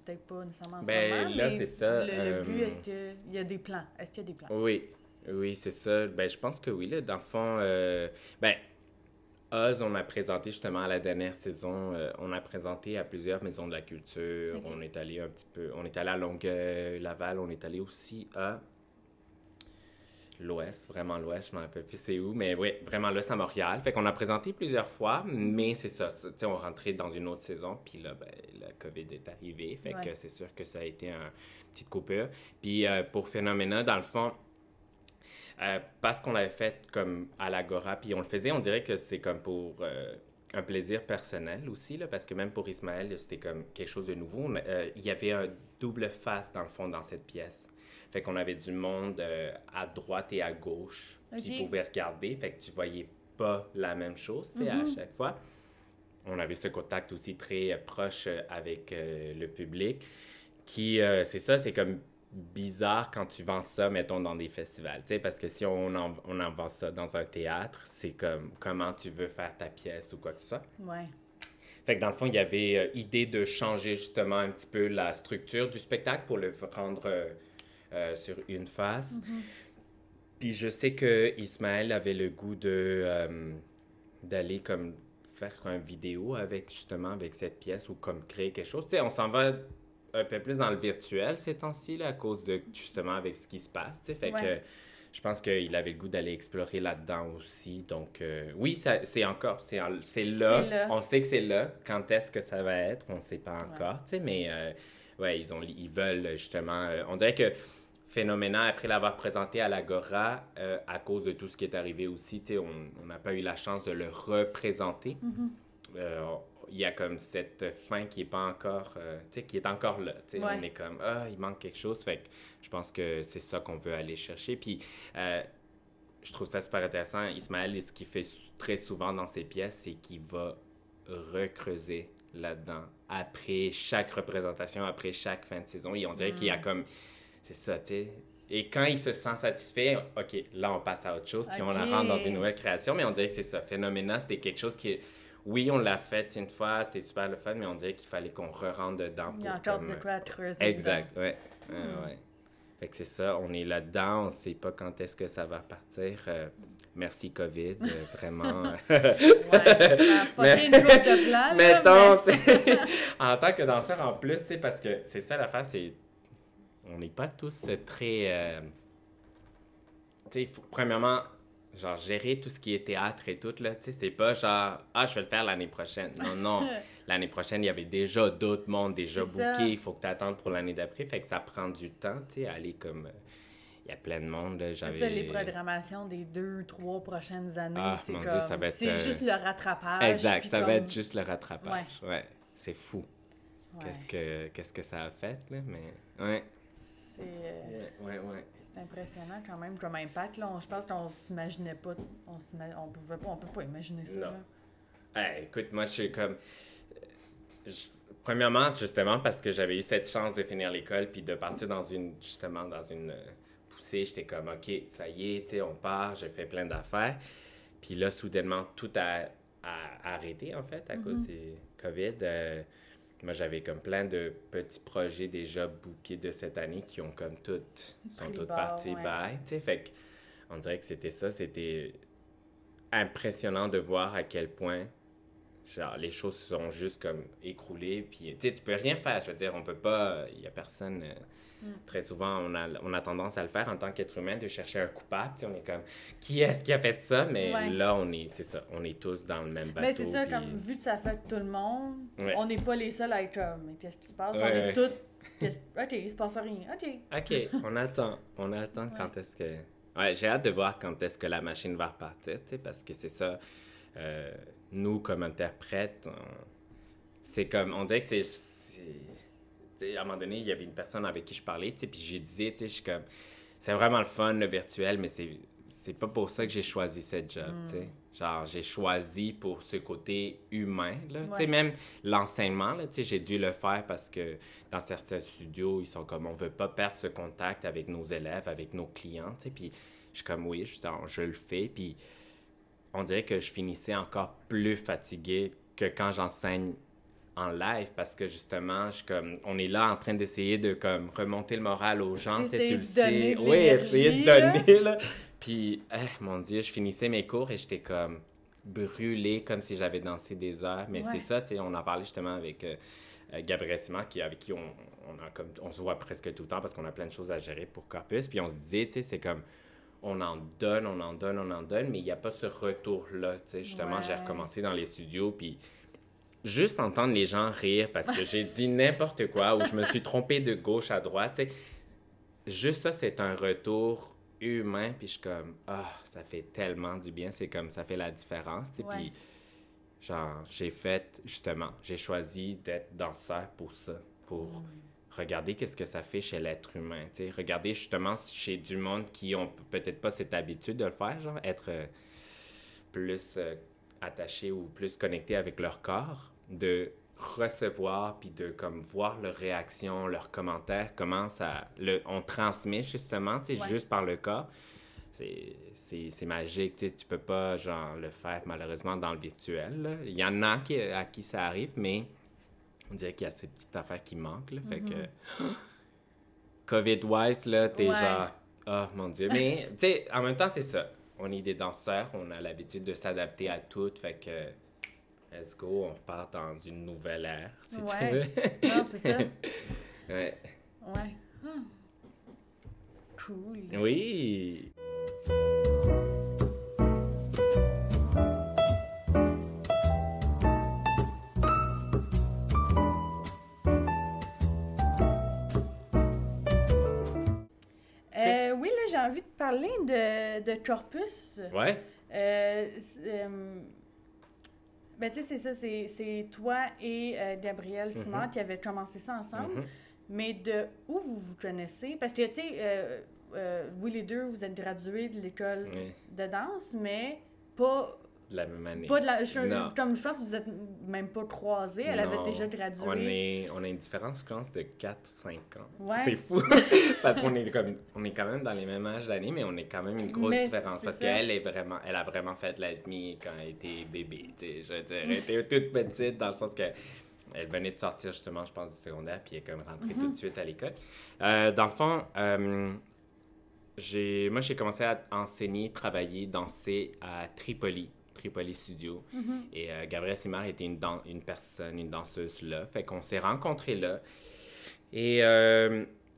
peut-être pas nécessairement en ce Ben, moment. là, mais c'est ça, Le but, est-ce qu'il y a des plans? Est-ce qu'il y a des plans? Oui, c'est ça. Ben, je pense que oui, là, dans le fond, ben, Oz, on a présenté justement à la dernière saison, on a présenté à plusieurs maisons de la culture. Ok. On est allé un petit peu, on est allé à Longueuil, Laval, on est allé aussi à l'Ouest, vraiment l'Ouest, je m'en rappelle plus c'est où, mais oui, vraiment l'Ouest à Montréal. Fait qu'on a présenté plusieurs fois, mais c'est ça, tu sais, on rentrait dans une autre saison, puis là, ben, la COVID est arrivée, fait que Ouais. c'est sûr que ça a été une petite coupure. Puis pour Phénoména, dans le fond, parce qu'on l'avait fait comme à l'Agora, puis on le faisait, on dirait que c'est comme pour un plaisir personnel aussi, là, parce que même pour Ismaël, c'était comme quelque chose de nouveau. Il y avait un double face, dans le fond, dans cette pièce. Fait qu'on avait du monde à droite et à gauche qui Ok. pouvait regarder, fait que tu voyais pas la même chose, tu sais, à chaque fois. On avait ce contact aussi très proche avec le public, qui, c'est ça, c'est comme bizarre quand tu vends ça, mettons, dans des festivals, tu sais, parce que si on en vend ça dans un théâtre, c'est comme comment tu veux faire ta pièce ou quoi que ce soit. Ouais. Fait que dans le fond, il y avait idée de changer justement un petit peu la structure du spectacle pour le rendre sur une face. Puis je sais que Ismaël avait le goût d'aller comme faire une vidéo avec justement avec cette pièce ou comme créer quelque chose. Tu sais, on s'en va un peu plus dans le virtuel ces temps-ci là, à cause de justement avec ce qui se passe. Tu sais, fait Ouais. que je pense qu'il avait le goût d'aller explorer là-dedans aussi. Donc oui, c'est encore, c'est là. C'est là. On sait que c'est là. Quand est-ce que ça va être, on ne sait pas Ouais. encore. Tu sais, mais ouais, ils veulent justement. On dirait que Phénoménal, après l'avoir présenté à l'Agora, à cause de tout ce qui est arrivé aussi, tu sais, on n'a pas eu la chance de le représenter. Euh, il y a comme cette fin qui est pas encore, tu sais, qui est encore là. Tu sais, Ouais. on est comme, ah, il manque quelque chose. Fait que je pense que c'est ça qu'on veut aller chercher. Puis, je trouve ça super intéressant. Ismaël, ce qu'il fait très souvent dans ses pièces, c'est qu'il va recreuser là-dedans après chaque représentation, après chaque fin de saison. Et on dirait qu'il y a comme, c'est ça, tu sais. Et quand il se sent satisfait, OK, là, on passe à autre chose, puis on la rentre dans une nouvelle création. Mais on dirait que c'est ça. Phénoména, c'était quelque chose qui, oui, on l'a fait une fois, c'était super le fun, mais on dirait qu'il fallait qu'on re-rentre dedans Il y a pour encore comme... de quoi à creuser. Exact, ouais. Ouais. Fait que c'est ça, on est là-dedans, on sait pas quand est-ce que ça va partir. Merci COVID, vraiment. Ouais, ça a fucké une couple de plans, là, Mettons, tu sais, en tant que danseur en plus, tu sais, parce que c'est ça l'affaire, c'est... On n'est pas tous très... tu sais, il faut, premièrement, genre, gérer tout ce qui est théâtre et tout, là, tu sais, c'est pas genre, ah, je vais le faire l'année prochaine. Non, non. L'année prochaine, il y avait déjà d'autres mondes déjà C'est ça. bookés. Il faut que tu attendes pour l'année d'après. Fait que ça prend du temps, tu sais, aller comme... Il y a plein de monde, là, C'est j'avais... ça, les programmations des 2, 3 prochaines années. Ah, c'est mon comme... Dieu, ça va être, C'est juste le rattrapage. Exact, puis ça va comme- être juste le rattrapage. Ouais, c'est fou. Ouais. Qu'est-ce que ça a fait, là, mais... Ouais. Ouais. C'est impressionnant quand même comme impact. Là. Je pense qu'on s'imaginait pas. On peut pas imaginer ça. Non. Là. Écoute, moi, je suis comme... Premièrement, justement, parce que j'avais eu cette chance de finir l'école puis de partir dans une poussée, j'étais comme, OK, ça y est, tu sais, on part, je fais plein d'affaires. Puis là, soudainement, tout a arrêté, en fait, à cause du COVID. Moi, j'avais comme plein de petits projets déjà bookés de cette année qui ont comme sont Pris toutes bord, parties ouais. bye, tu sais. Fait que on dirait que c'était impressionnant de voir à quel point genre, les choses se sont juste comme écroulées. Puis, tu sais, tu peux rien faire. Je veux dire, on peut pas. Il y a personne. Très souvent, on a tendance à le faire en tant qu'être humain, de chercher un coupable. Tu sais, on est comme, qui est-ce qui a fait ça? Mais Ouais. là, c'est ça. On est tous dans le même bateau. Mais c'est ça, puis- comme vu que ça affecte tout le monde, Ouais. on n'est pas les seuls à être comme, mais qu'est-ce qui se passe? Ouais, On est ouais. tous. OK, il se passe rien. OK. OK, on attend. On attend quand est-ce que... Ouais, j'ai hâte de voir quand est-ce que la machine va repartir, tu sais, parce que c'est ça. Nous, comme interprètes, c'est comme... On dirait que tu sais, à un moment donné, il y avait une personne avec qui je parlais, tu sais, puis j'ai disais, tu sais, je suis comme... C'est vraiment le fun, le virtuel, mais c'est pas pour ça que j'ai choisi cette job, tu sais. Genre, j'ai choisi pour ce côté humain, là. Tu sais, Ouais. même l'enseignement, là, tu sais, j'ai dû le faire parce que dans certains studios, ils sont comme, on veut pas perdre ce contact avec nos élèves, avec nos clients, tu sais. Puis je suis comme, oui, je le fais. Puis on dirait que je finissais encore plus fatigué que quand j'enseigne en live parce que justement, on est là en train d'essayer de comme remonter le moral aux gens, tu sais, Essayer tu le de donner sais. de Oui, essayer de l'énergie, là. donner, là. Puis, mon Dieu, je finissais mes cours et j'étais comme, brûlé comme si j'avais dansé des heures. Mais c'est ça, tu sais, on en parlait justement avec Gabriel Simard, avec qui on se voit presque tout le temps parce qu'on a plein de choses à gérer pour Corpus. Puis on se disait, tu sais, c'est comme, on en donne, mais il n'y a pas ce retour-là, tu sais. Justement, j'ai recommencé dans les studios, puis juste entendre les gens rire parce que j'ai dit n'importe quoi ou je me suis trompé de gauche à droite, tu sais. Juste ça, c'est un retour humain, puis je suis comme, ça fait tellement du bien, c'est comme, ça fait la différence, tu sais. Puis genre, j'ai choisi d'être danseur pour ça, pour regarder qu'est-ce que ça fait chez l'être humain, tu sais. Regarder justement chez du monde qui ont peut-être pas cette habitude de le faire, genre, être plus attaché ou plus connecté avec leur corps, de recevoir puis de comme voir leurs réactions, leurs commentaires, comment on transmet justement, tu sais, juste par le corps. C'est magique, tu sais, tu peux pas genre le faire malheureusement dans le virtuel, là. Il y en a à qui ça arrive, mais on dirait qu'il y a ces petites affaires qui manquent, là. Fait que COVID-wise, là, t'es genre, oh mon Dieu. Mais, tu sais, en même temps, c'est ça. On est des danseurs, on a l'habitude de s'adapter à tout, fait que let's go, on repart dans une nouvelle ère, si tu veux. Non, c'est ça. Ouais. Cool. Oui. Oui, là, j'ai envie de parler de Corpus. Ouais. Ben, tu sais, c'est ça, c'est toi et Gabriel Simard qui avaient commencé ça ensemble. Mais de où vous vous connaissez? Parce que, tu sais, oui, les deux, vous êtes gradués de l'école de danse, mais pas... De la même année. Pas de la... Comme je pense que vous êtes même pas croisés. Elle avait déjà gradué. On a une différence, je pense, de 4-5 ans. Ouais. C'est fou! Parce qu'on est quand même dans les mêmes âges d'année, mais on est quand même une grosse différence. Parce qu'elle elle a vraiment fait l'admis quand elle était bébé, tu sais. Je veux dire, elle était toute petite dans le sens que elle venait de sortir justement, je pense, du secondaire, puis elle est comme rentrée tout de suite à l'école. Dans le fond, moi, j'ai commencé à enseigner, travailler, danser à Tripoli Studio. Et Gabrielle Simard était une danseuse là. Fait qu'on s'est rencontrés là. Et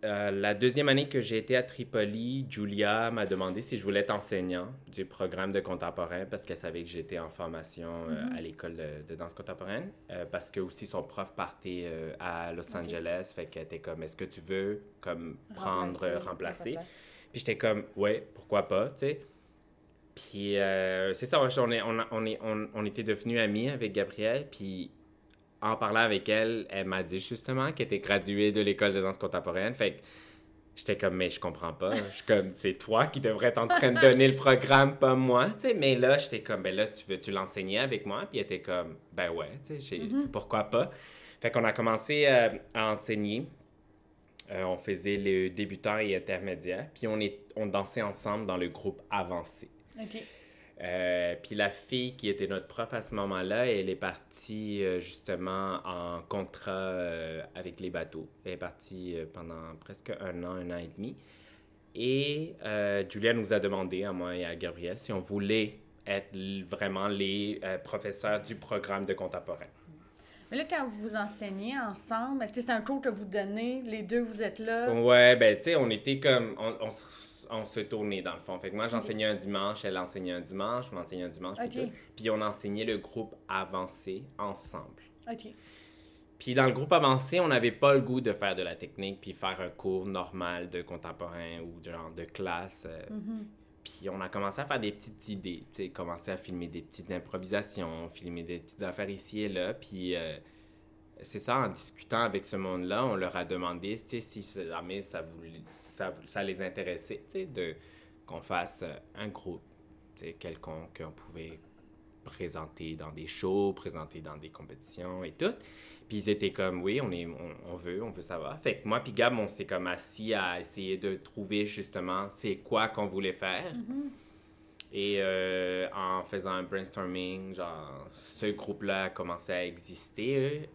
la deuxième année que j'ai été à Tripoli, Julia m'a demandé si je voulais être enseignant du programme de contemporain parce qu'elle savait que j'étais en formation à l'école de danse contemporaine. Parce que aussi son prof partait à Los Angeles. Fait qu'elle était comme, est-ce que tu veux comme remplacer? Puis j'étais comme, ouais, pourquoi pas, tu sais. Puis c'est ça, on était devenus amis avec Gabrielle, puis en parlant avec elle, elle m'a dit justement qu'elle était graduée de l'école de danse contemporaine, fait que j'étais comme, mais je comprends pas, je suis comme, c'est toi qui devrais être en train de donner le programme, pas moi, tu sais, mais là, j'étais comme, ben là, veux-tu l'enseigner avec moi? Puis elle était comme, ben ouais, tu sais, pourquoi pas? Fait qu'on a commencé à enseigner. On faisait les débutants et intermédiaires, puis on dansait ensemble dans le groupe avancé. OK. Puis la fille qui était notre prof à ce moment-là, elle est partie justement en contrat avec les bateaux. Elle est partie pendant presque un an et demi. Et Julia nous a demandé, à moi et à Gabriel, si on voulait être vraiment les professeurs du programme de contemporain. Mais là, quand vous enseignez ensemble, est-ce que c'est un cours que vous donnez? Les deux, vous êtes là? Ouais, ben tu sais, on était comme... On se tournait dans le fond. Fait que moi, j'enseignais un dimanche, elle enseignait un dimanche, je m'enseignais un dimanche, puis tout. Puis on enseignait le groupe avancé ensemble. OK. Puis dans le groupe avancé, on n'avait pas le goût de faire de la technique puis faire un cours normal de contemporain ou genre de classe. Puis on a commencé à faire des petites idées, tu sais, commencer à filmer des petites improvisations, filmer des petites affaires ici et là. Puis c'est ça, en discutant avec ce monde-là, on leur a demandé, tu sais, si jamais ça les intéressait, tu sais, qu'on fasse un groupe, tu sais, quelconque qu'on pouvait présenter dans des shows, présenter dans des compétitions et tout. Puis ils étaient comme, oui, on veut savoir. Fait que moi puis Gab, on s'est comme assis à essayer de trouver justement c'est quoi qu'on voulait faire. Et en faisant un brainstorming, genre, ce groupe-là a commencé à exister.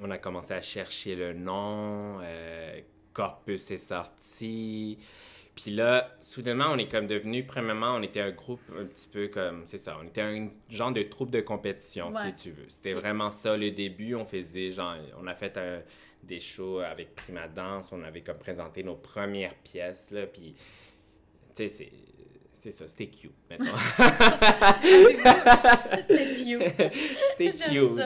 On a commencé à chercher le nom. Corpus est sorti. Puis là, soudainement, on est comme devenu, premièrement, on était un groupe un petit peu comme, c'est ça, on était un genre de troupe de compétition, si tu veux. C'était vraiment ça, le début, on faisait, genre, on a fait des shows avec Prima Danse, on avait comme présenté nos premières pièces, là, puis, tu sais, c'est ça, c'était cute, maintenant. C'était cute. C'était cute. Vous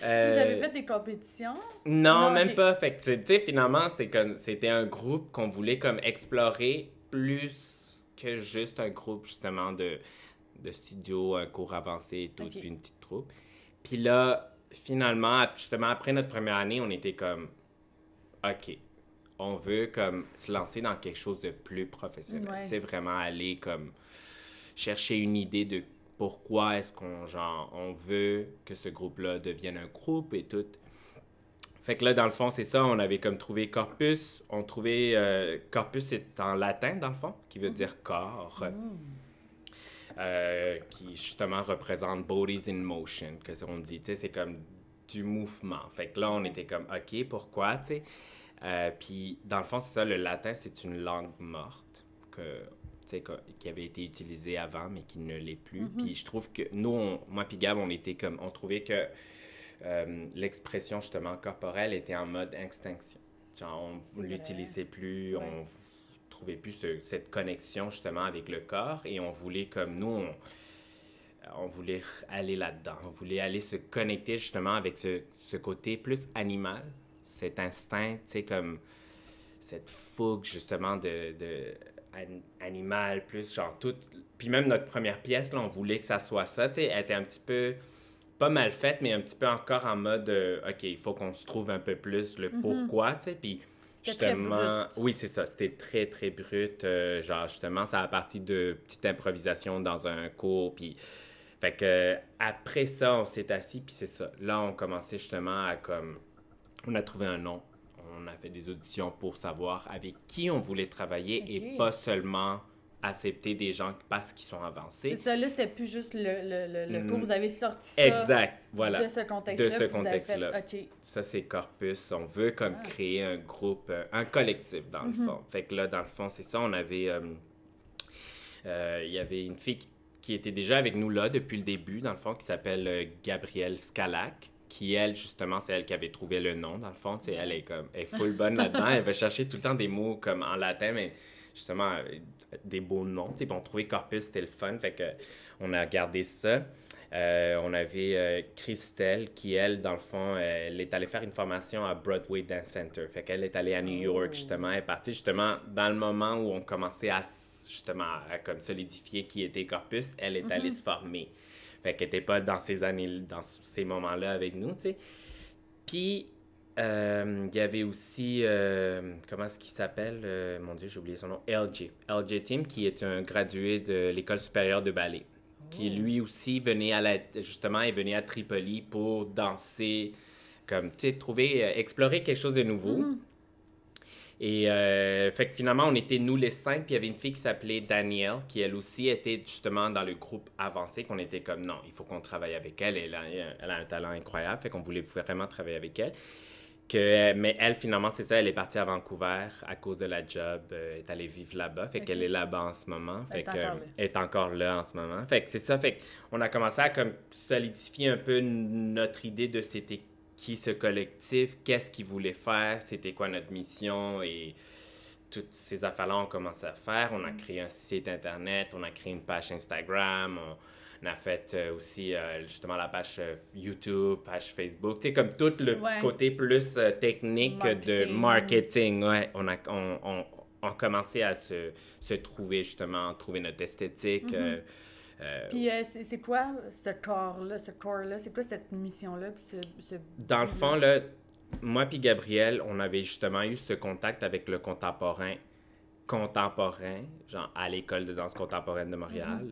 avez fait des compétitions? Non, même pas. Fait que, tu sais, finalement, c'était un groupe qu'on voulait comme explorer plus que juste un groupe, justement, de studio, un cours avancé et tout, puis une petite troupe. Puis là, finalement, justement, après notre première année, on était comme, OK, on veut comme se lancer dans quelque chose de plus professionnel. Tu sais, vraiment aller comme chercher une idée de pourquoi est-ce on veut que ce groupe-là devienne un groupe et tout. Fait que là, dans le fond, c'est ça, on avait comme trouvé corpus. On trouvait... corpus, c'est en latin, dans le fond, qui veut dire corps. Qui, justement, représente bodies in motion, que on dit. Tu sais, c'est comme du mouvement. Fait que là, on était comme, OK, pourquoi, tu sais? Puis, dans le fond, c'est ça, le latin, c'est une langue morte qui avait été utilisée avant, mais qui ne l'est plus. Puis je trouve que nous, moi puis Gab, on trouvait que l'expression, justement, corporelle était en mode extinction. Genre, on ne l'utilisait plus, on trouvait plus cette connexion, justement, avec le corps, et on voulait, comme nous, on voulait aller là-dedans. On voulait aller se connecter, justement, avec ce côté plus animal, cet instinct, tu sais, comme cette fougue, justement, animal, plus genre tout. Puis même notre première pièce, là, on voulait que ça soit ça, tu sais, elle était un petit peu, pas mal faite, mais un petit peu encore en mode, OK, il faut qu'on se trouve un peu plus le pourquoi, tu sais, puis justement, oui, c'est ça, c'était très, très brut, genre, justement, ça a parti de petites improvisations dans un cours, puis fait que après ça, on s'est assis, puis c'est ça, là, on commençait justement à comme, on a trouvé un nom. On a fait des auditions pour savoir avec qui on voulait travailler et pas seulement accepter des gens parce qu'ils sont avancés. C'est ça, là, c'était plus juste le cours. Vous avez sorti ça exact, voilà, de ce contexte-là. De ce contexte-là. Fait, ça, c'est Corpus. On veut comme créer un groupe, un collectif, dans le fond. Fait que là, dans le fond, c'est ça, on avait... il y avait une fille qui était déjà avec nous là depuis le début, dans le fond, qui s'appelle Gabrielle Scalac. Qui, elle, justement, c'est elle qui avait trouvé le nom, dans le fond. Tu sais, elle est full bonne là-dedans. Elle va chercher tout le temps des mots comme en latin, mais justement, des beaux noms. Tu sais, on trouvait Corpus, c'était le fun. Fait que on a gardé ça. On avait Christelle, qui, elle, dans le fond, elle est allée faire une formation à Broadway Dance Center. Fait qu'elle est allée à New York, justement. Elle est partie, justement, dans le moment où on commençait à comme solidifier qui était Corpus. Elle est allée se former. Fait qu'elle n'était pas dans ces moments-là avec nous, tu sais. Puis, il y avait aussi, comment est-ce qu'il s'appelle? Mon Dieu, j'ai oublié son nom. LJ Tim, qui est un gradué de l'École supérieure de ballet. Qui, lui aussi, venait à Tripoli pour danser, comme, tu sais, explorer quelque chose de nouveau. Et fait que finalement, on était nous les 5, puis il y avait une fille qui s'appelait Danielle, qui elle aussi était justement dans le groupe avancé, qu'on était comme non, il faut qu'on travaille avec elle, elle a un talent incroyable, fait qu'on voulait vraiment travailler avec elle. Mais elle, finalement, c'est ça, elle est partie à Vancouver à cause de la job, elle est allée vivre là-bas, fait qu'elle est là-bas en ce moment, fait qu'elle est encore là en ce moment. Fait que c'est ça, fait qu'on a commencé à comme solidifier un peu notre idée de ce collectif, qu'est-ce qu'il voulait faire, c'était quoi notre mission et toutes ces affaires-là, on commençé à faire. On a créé un site Internet, on a créé une page Instagram, on a fait aussi justement la page YouTube, page Facebook, tu sais, comme tout le petit côté plus technique de marketing. Ouais, on a commencé à se trouver justement, trouver notre esthétique. Puis c'est quoi ce corps-là, c'est quoi cette mission-là? Dans le fond, là, moi puis Gabrielle, on avait justement eu ce contact avec le contemporain, genre à l'École de danse contemporaine de Montréal.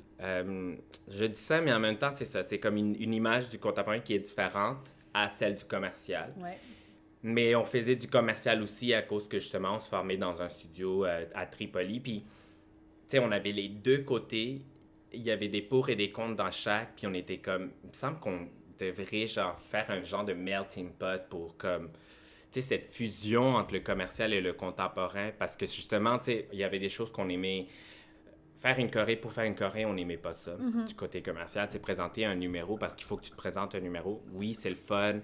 Je dis ça, mais en même temps, c'est ça. C'est comme une image du contemporain qui est différente à celle du commercial. Ouais. Mais on faisait du commercial aussi à cause que justement, on se formait dans un studio à Tripoli. Puis, tu sais, on avait les deux côtés. Il y avait des pour et des contre dans chaque, puis on était comme... Il me semble qu'on devrait, genre, faire un genre de melting pot pour, comme... Tu tu sais, cette fusion entre le commercial et le contemporain, parce que justement, tu sais, il y avait des choses qu'on aimait. Faire une choré pour faire une choré, on n'aimait pas ça. Du côté commercial, tu sais, présenter un numéro parce qu'il faut que tu te présentes un numéro. Oui, c'est le fun.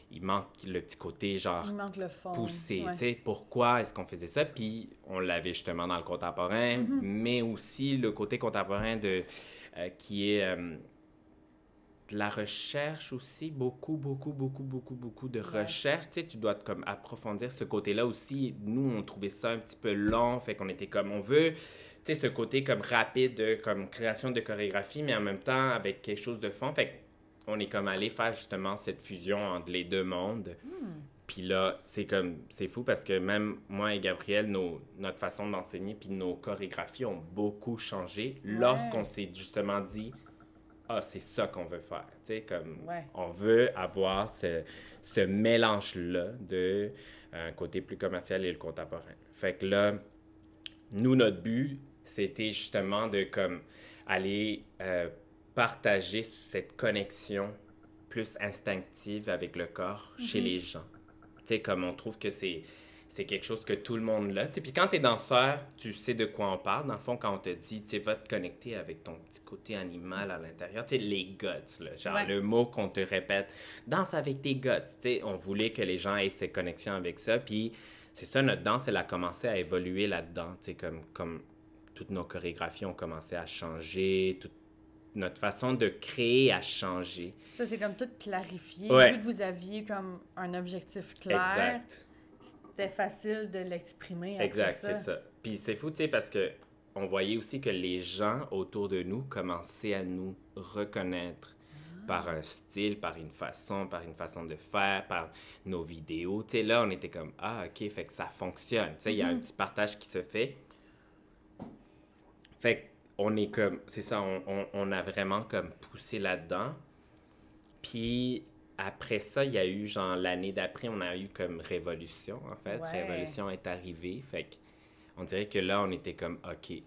Il manque le petit côté, genre, Il manque le fond. poussé. Ouais. Tu sais, pourquoi est-ce qu'on faisait ça? Puis on l'avait justement dans le contemporain, mais aussi le côté contemporain qui est de la recherche aussi. Beaucoup de recherche. Tu sais, tu dois comme approfondir ce côté-là aussi. Nous, on trouvait ça un petit peu long, fait qu'on était comme, on veut... Tu sais, ce côté comme rapide, comme création de chorégraphie, mais en même temps avec quelque chose de fond. Fait qu'on est comme allé faire justement cette fusion entre les deux mondes. Puis là, c'est fou parce que même moi et Gabriel, notre façon d'enseigner puis nos chorégraphies ont beaucoup changé lorsqu'on s'est justement dit, ah, c'est ça qu'on veut faire. Tu sais, comme on veut avoir ce mélange-là de un côté plus commercial et le contemporain. Fait que là, nous, notre but, c'était justement de comme aller partager cette connexion plus instinctive avec le corps chez les gens. Tu sais, comme on trouve que c'est quelque chose que tout le monde l'a. Tu sais, puis quand t'es danseur, tu sais de quoi on parle. Dans le fond, quand on te dit, tu sais, va te connecter avec ton petit côté animal à l'intérieur, tu sais, les guts, là, genre le mot qu'on te répète, danse avec tes guts. Tu sais, on voulait que les gens aient ces connexions avec ça, puis c'est ça, notre danse, elle a commencé à évoluer là-dedans, tu sais, comme toutes nos chorégraphies ont commencé à changer, toute notre façon de créer a changé. Ça, c'est comme tout clarifié. Ouais. Vu que vous aviez comme un objectif clair, Exact. c'était facile de l'exprimer après Exact, ça. c'est ça. Puis c'est fou, tu sais, parce que on voyait aussi que les gens autour de nous commençaient à nous reconnaître par un style, par une façon de faire, par nos vidéos. Tu sais, là, on était comme, ah, OK, fait que ça fonctionne. Tu sais, il y a un petit partage qui se fait. Fait qu'on est comme, c'est ça, on a vraiment comme poussé là-dedans. Puis après ça, il y a eu, genre, l'année d'après, on a eu comme Révolution, en fait. Révolution est arrivée. Fait qu'on dirait que là, on était comme, OK.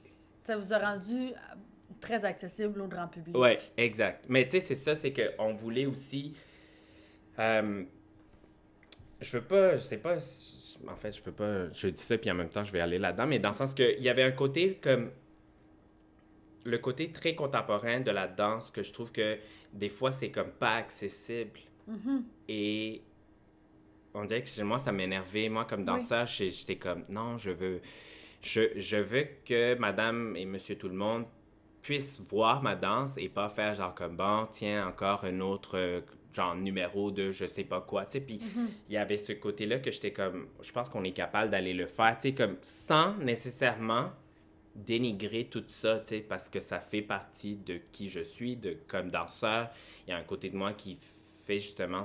Ça vous a rendu très accessible au grand public. Ouais, exact. Mais tu sais, c'est ça, c'est qu'on voulait aussi... je sais pas, en fait, je dis ça, puis en même temps, je vais aller là-dedans, mais dans le sens qu'il y avait un côté comme... Le côté très contemporain de la danse que je trouve que des fois, c'est comme pas accessible. Et on dirait que chez moi, ça m'énervait. Moi, comme danseur, j'étais comme, non, je veux que madame et monsieur tout le monde puissent voir ma danse et pas faire genre comme, bon, tiens, encore un autre genre numéro de je sais pas quoi, tu sais. Puis il y avait ce côté-là que j'étais comme, je pense qu'on est capable d'aller le faire, tu sais, comme sans nécessairement dénigrer tout ça, tu sais, parce que ça fait partie de qui je suis, comme danseur. Il y a un côté de moi qui fait justement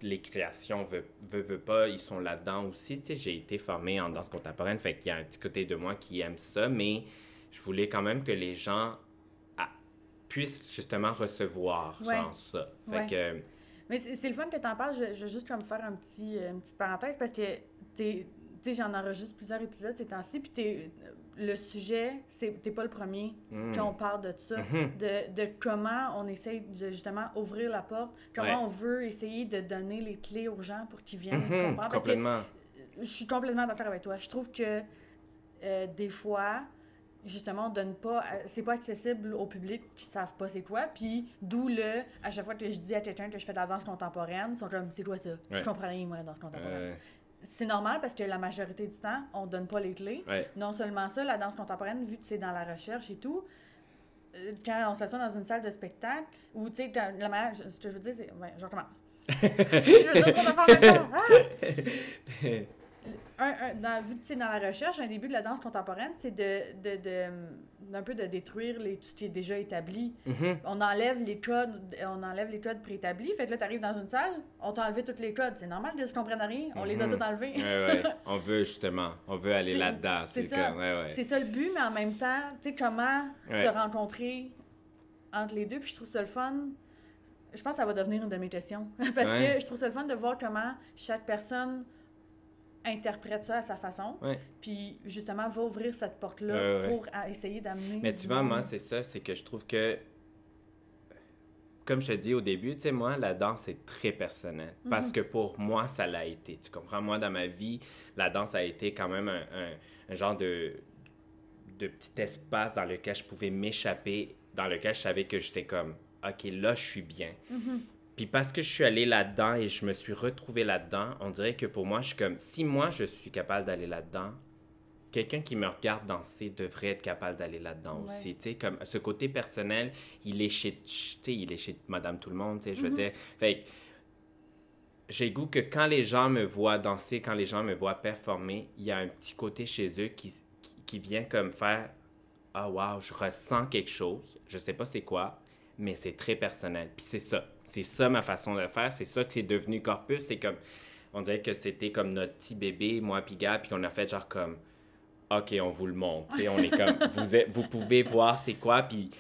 les créations, veut pas, ils sont là-dedans aussi. Tu sais, j'ai été formée en danse contemporaine, fait qu'il y a un petit côté de moi qui aime ça, mais je voulais quand même que les gens puissent justement recevoir genre ça. Fait que... Mais c'est le fun que t'en parles. Je vais juste comme faire une petite parenthèse parce que tu sais, j'en enregistre plusieurs épisodes ces temps-ci, puis le sujet, t'es pas le premier qu'on parle de ça, de comment on essaie de justement ouvrir la porte, comment on veut essayer de donner les clés aux gens pour qu'ils viennent comprendre. Complètement. Parce que je suis complètement d'accord avec toi. Je trouve que des fois, justement, on donne pas, c'est pas accessible au public qui savent pas c'est quoi, puis d'où à chaque fois que je dis à quelqu'un que je fais de la danse contemporaine, ils sont comme, c'est quoi ça? Je comprends rien, moi, la danse contemporaine. C'est normal parce que la majorité du temps, on donne pas les clés. Non seulement ça, la danse contemporaine, vu que c'est dans la recherche et tout, quand on s'assoit dans une salle de spectacle, ou tu sais, la manière, ce que je veux dire, c'est... je recommence. Je veux dire trop d'affaires en même temps. Vu que c'est dans la recherche, un début de la danse contemporaine, c'est d'un peu de détruire tout ce qui est déjà établi. On enlève les codes préétablis. Fait que là, t'arrives dans une salle, on t'a enlevé tous les codes. C'est normal qu'ils ne comprennent rien. On les a tous enlevés. On veut aller là-dedans. C'est ça. C'est ça le but, mais en même temps, tu sais, comment se rencontrer entre les deux. Puis je trouve ça le fun. Je pense que ça va devenir une de mes questions. Parce que je trouve ça le fun de voir comment chaque personne interprète ça à sa façon, puis justement va ouvrir cette porte-là pour essayer d'amener... Mais tu vois, moi, c'est ça, c'est que je trouve que comme je te dis au début, tu sais, moi, la danse, c'est très personnel. Parce que pour moi, ça l'a été. Tu comprends? Moi, dans ma vie, la danse a été quand même un genre de petit espace dans lequel je pouvais m'échapper, dans lequel je savais que j'étais comme, OK, là, je suis bien. Puis parce que je suis allé là-dedans et je me suis retrouvé là-dedans, on dirait que pour moi, je suis comme, si moi, je suis capable d'aller là-dedans, quelqu'un qui me regarde danser devrait être capable d'aller là-dedans aussi. Tu sais, comme ce côté personnel, il est chez Madame Tout-le-Monde, tu sais, je veux dire. Fait que j'ai goût que quand les gens me voient danser, quand les gens me voient performer, il y a un petit côté chez eux qui vient comme faire « Ah, wow, je ressens quelque chose. Je sais pas c'est quoi, mais c'est très personnel. » Puis c'est ça. C'est ça ma façon de faire. C'est ça que c'est devenu Corpus. C'est comme... On dirait que c'était comme notre petit bébé, moi puis Gab, puis qu'on a fait genre comme... OK, on vous le montre. Tu sais, on est comme... vous pouvez voir c'est quoi, puis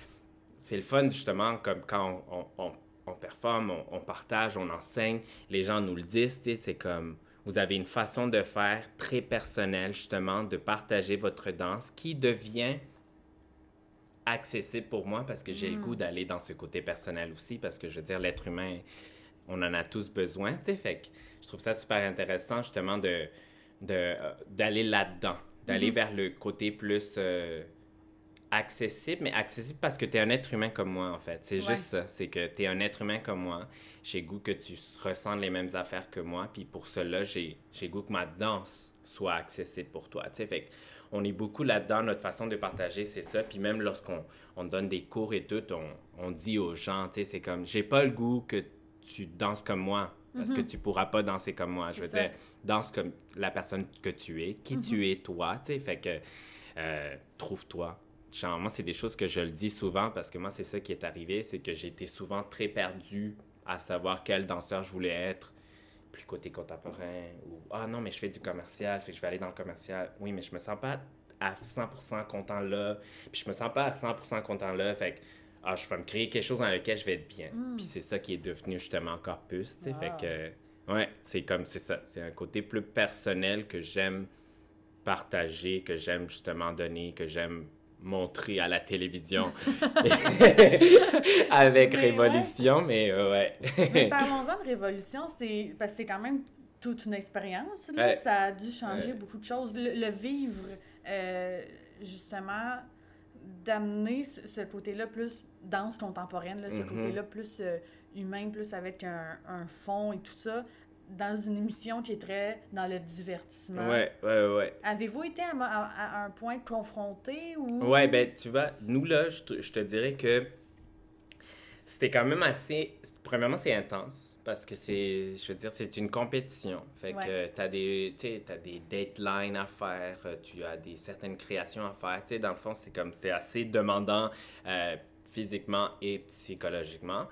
c'est le fun, justement, comme quand on performe, on partage, on enseigne, les gens nous le disent, tu sais, c'est comme... Vous avez une façon de faire très personnelle, justement, de partager votre danse qui devient accessible pour moi parce que j'ai le goût d'aller dans ce côté personnel aussi parce que, je veux dire, l'être humain, on en a tous besoin, tu sais, fait que je trouve ça super intéressant, justement, d'aller là-dedans, d'aller vers le côté plus accessible, mais accessible parce que tu es un être humain comme moi, en fait. C'est juste ça, c'est que tu es un être humain comme moi. J'ai goût que tu ressens les mêmes affaires que moi, puis pour cela, j'ai goût que ma danse soit accessible pour toi, tu sais. Fait on est beaucoup là-dedans, notre façon de partager, c'est ça. Puis même lorsqu'on donne des cours et tout, on dit aux gens, tu sais, c'est comme, j'ai pas le goût que tu danses comme moi, parce que tu pourras pas danser comme moi. Je veux dire, danse comme la personne que tu es, qui tu es toi, tu sais. Fait que, trouve-toi. Genre, moi, c'est des choses que je le dis souvent parce que moi, c'est ça qui est arrivé, c'est que j'étais souvent très perdu à savoir quel danseur je voulais être, plus côté contemporain, ou « Ah non, mais je fais du commercial, fait que je vais aller dans le commercial. » Oui, mais je me sens pas à 100% content là, puis je me sens pas à 100% content là, fait que je vais me créer quelque chose dans lequel je vais être bien. Puis c'est ça qui est devenu justement Corpus, tu sais, fait que, ouais, c'est ça, c'est un côté plus personnel que j'aime partager, que j'aime justement donner, que j'aime montrer à la télévision avec Révolution, mais ouais. Mais parlons-en de Révolution, parce que c'est quand même toute une expérience, là. Ça a dû changer beaucoup de choses. Le vivre, justement, d'amener ce côté-là plus danse contemporaine, là, ce côté-là plus humain, plus avec un fond et tout ça, dans une émission qui est très dans le divertissement. Ouais. Avez-vous été à un point confronté ou... Ouais, ben tu vois, nous là, je te dirais que c'était quand même assez... Premièrement, c'est intense parce que je veux dire, c'est une compétition. Fait que t'as des deadlines à faire, tu as certaines créations à faire. Tu sais, dans le fond, c'est assez demandant physiquement et psychologiquement.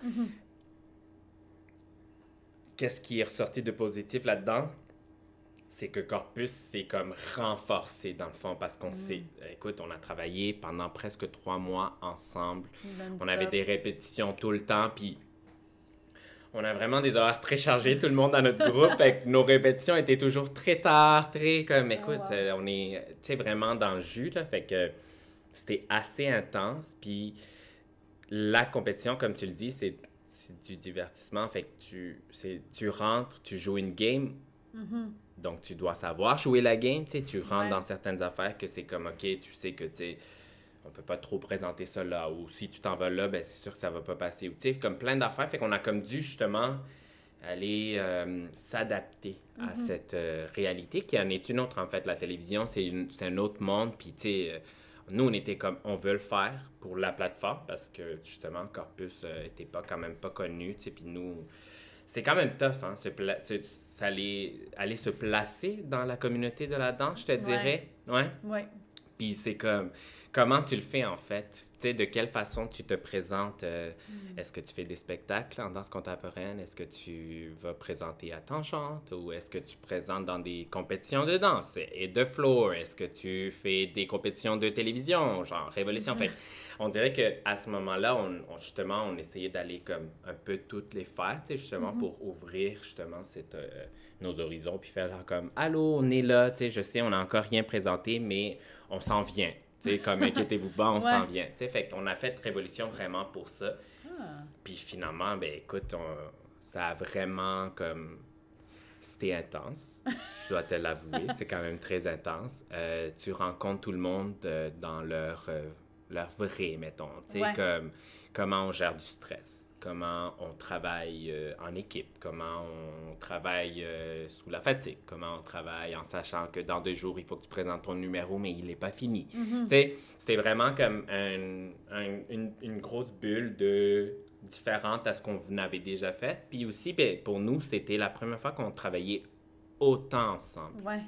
Qu'est-ce qui est ressorti de positif là-dedans? C'est que Corpus s'est comme renforcé dans le fond parce qu'on écoute, on a travaillé pendant presque 3 mois ensemble. On avait des répétitions tout le temps, puis on a vraiment des horaires très chargés, tout le monde dans notre groupe. Fait que nos répétitions étaient toujours très tard, très comme, écoute, on est, tu sais, vraiment dans le jus, là. Fait que c'était assez intense, puis la compétition, comme tu le dis, c'est du divertissement. Fait que tu rentres, tu joues une game, donc tu dois savoir jouer la game, tu sais, tu rentres dans certaines affaires que c'est comme, OK, tu sais que, tu sais, on peut pas trop présenter ça là, ou si tu t'en vas là, ben c'est sûr que ça va pas passer, ou tu sais, comme plein d'affaires, fait qu'on a comme dû, justement, aller s'adapter à cette réalité qui en est une autre, en fait. La télévision, c'est un autre monde, puis tu sais... Nous, on était comme, on veut le faire pour la plateforme parce que, justement, Corpus était quand même pas connu, tu sais, puis nous, c'est quand même tough, hein, aller se placer dans la communauté de la danse, je te dirais. Ouais. Puis c'est comme, comment tu le fais, en fait? Tu sais, de quelle façon tu te présentes? Est-ce que tu fais des spectacles en danse contemporaine? Est-ce que tu vas présenter à Tangente? Ou est-ce que tu présentes dans des compétitions de danse et de floor? Est-ce que tu fais des compétitions de télévision, genre Révolution? Fait on dirait qu'à ce moment-là, on essayait d'aller comme un peu toutes les faire, tu sais, justement, pour ouvrir, justement, nos horizons, puis faire genre comme, allô, on est là, tu sais, je sais, on n'a encore rien présenté, mais on s'en vient. Tu sais, comme inquiétez-vous pas, on s'en vient. Tu sais, fait qu'on a fait Révolution vraiment pour ça. Puis finalement, ben écoute, ça a vraiment comme... C'était intense, je dois te l'avouer, c'est quand même très intense. Tu rencontres tout le monde dans leur vrai, mettons, tu sais, comme comment on gère du stress, comment on travaille en équipe, comment on travaille sous la fatigue, comment on travaille en sachant que dans 2 jours, il faut que tu présentes ton numéro, mais il n'est pas fini. Tu sais, c'était vraiment comme une grosse bulle de différente à ce qu'on avait déjà fait. Puis aussi, ben, pour nous, c'était la première fois qu'on travaillait autant ensemble. Ouais.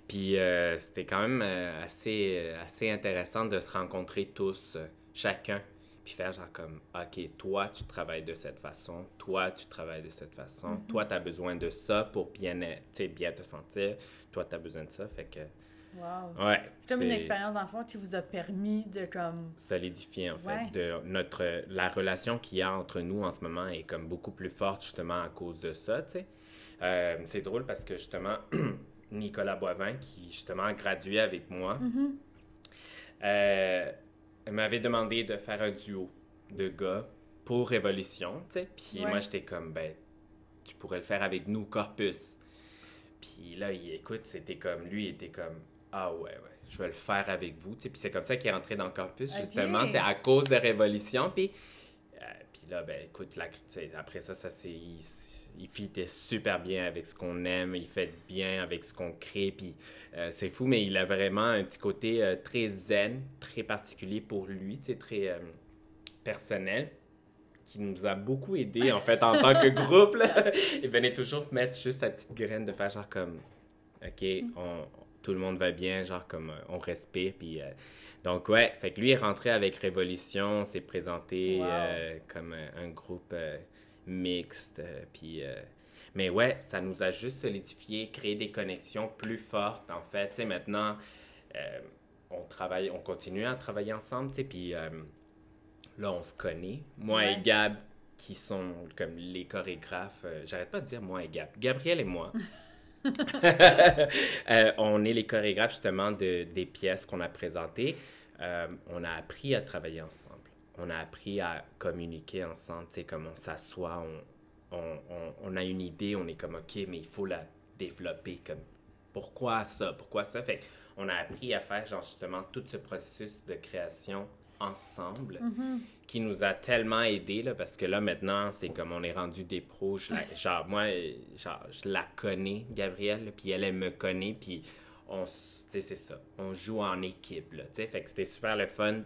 Puis c'était quand même assez intéressant de se rencontrer tous, chacun, puis faire genre comme, OK, toi, tu travailles de cette façon, toi, tu travailles de cette façon, toi, tu as besoin de ça pour bien te sentir, toi, tu as besoin de ça, fait que... Wow. Ouais. C'est comme une expérience d'enfant qui vous a permis de comme... solidifier, en fait, de la relation qu'il y a entre nous en ce moment est comme beaucoup plus forte, justement, à cause de ça, tu sais. C'est drôle parce que, justement, Nicolas Boivin, qui, justement, a gradué avec moi, m'avait demandé de faire un duo de gars pour Révolution, tu sais. Puis moi, j'étais comme, ben, tu pourrais le faire avec nous, Corpus. Puis là, écoute, c'était comme, lui, il était comme... Ah ouais, je vais le faire avec vous. Puis c'est comme ça qu'il est rentré dans le campus, justement, à cause de Révolution. Puis là, ben écoute, après ça, il fitait super bien avec ce qu'on aime, il fait bien avec ce qu'on crée. Puis c'est fou, mais il a vraiment un petit côté très zen, très particulier pour lui, très personnel, qui nous a beaucoup aidés, en fait, en tant que groupe. Là. Il venait toujours mettre juste sa petite graine de faire genre comme, OK, tout le monde va bien, genre comme on respire, puis donc ouais, fait que lui est rentré avec Révolution, s'est présenté comme un groupe mixte, puis mais ouais, ça nous a juste solidifié, créé des connexions plus fortes, en fait, tu sais, maintenant, on continue à travailler ensemble, tu sais, puis là, on se connaît, moi et Gab, qui sont comme les chorégraphes, j'arrête pas de dire moi et Gab, Gabriel et moi, on est les chorégraphes justement des pièces qu'on a présentées. On a appris à travailler ensemble. On a appris à communiquer ensemble. Tu sais, comme on s'assoit, on a une idée, on est comme OK, mais il faut la développer. Comme pourquoi ça? Pourquoi ça? Fait qu'on a appris à faire genre justement tout ce processus de création ensemble qui nous a tellement aidés là, parce que là maintenant c'est comme on est rendu des pros, genre moi je la connais Gabrielle, puis elle me connaît, puis c'est ça, on joue en équipe là, tu sais, fait que c'était super le fun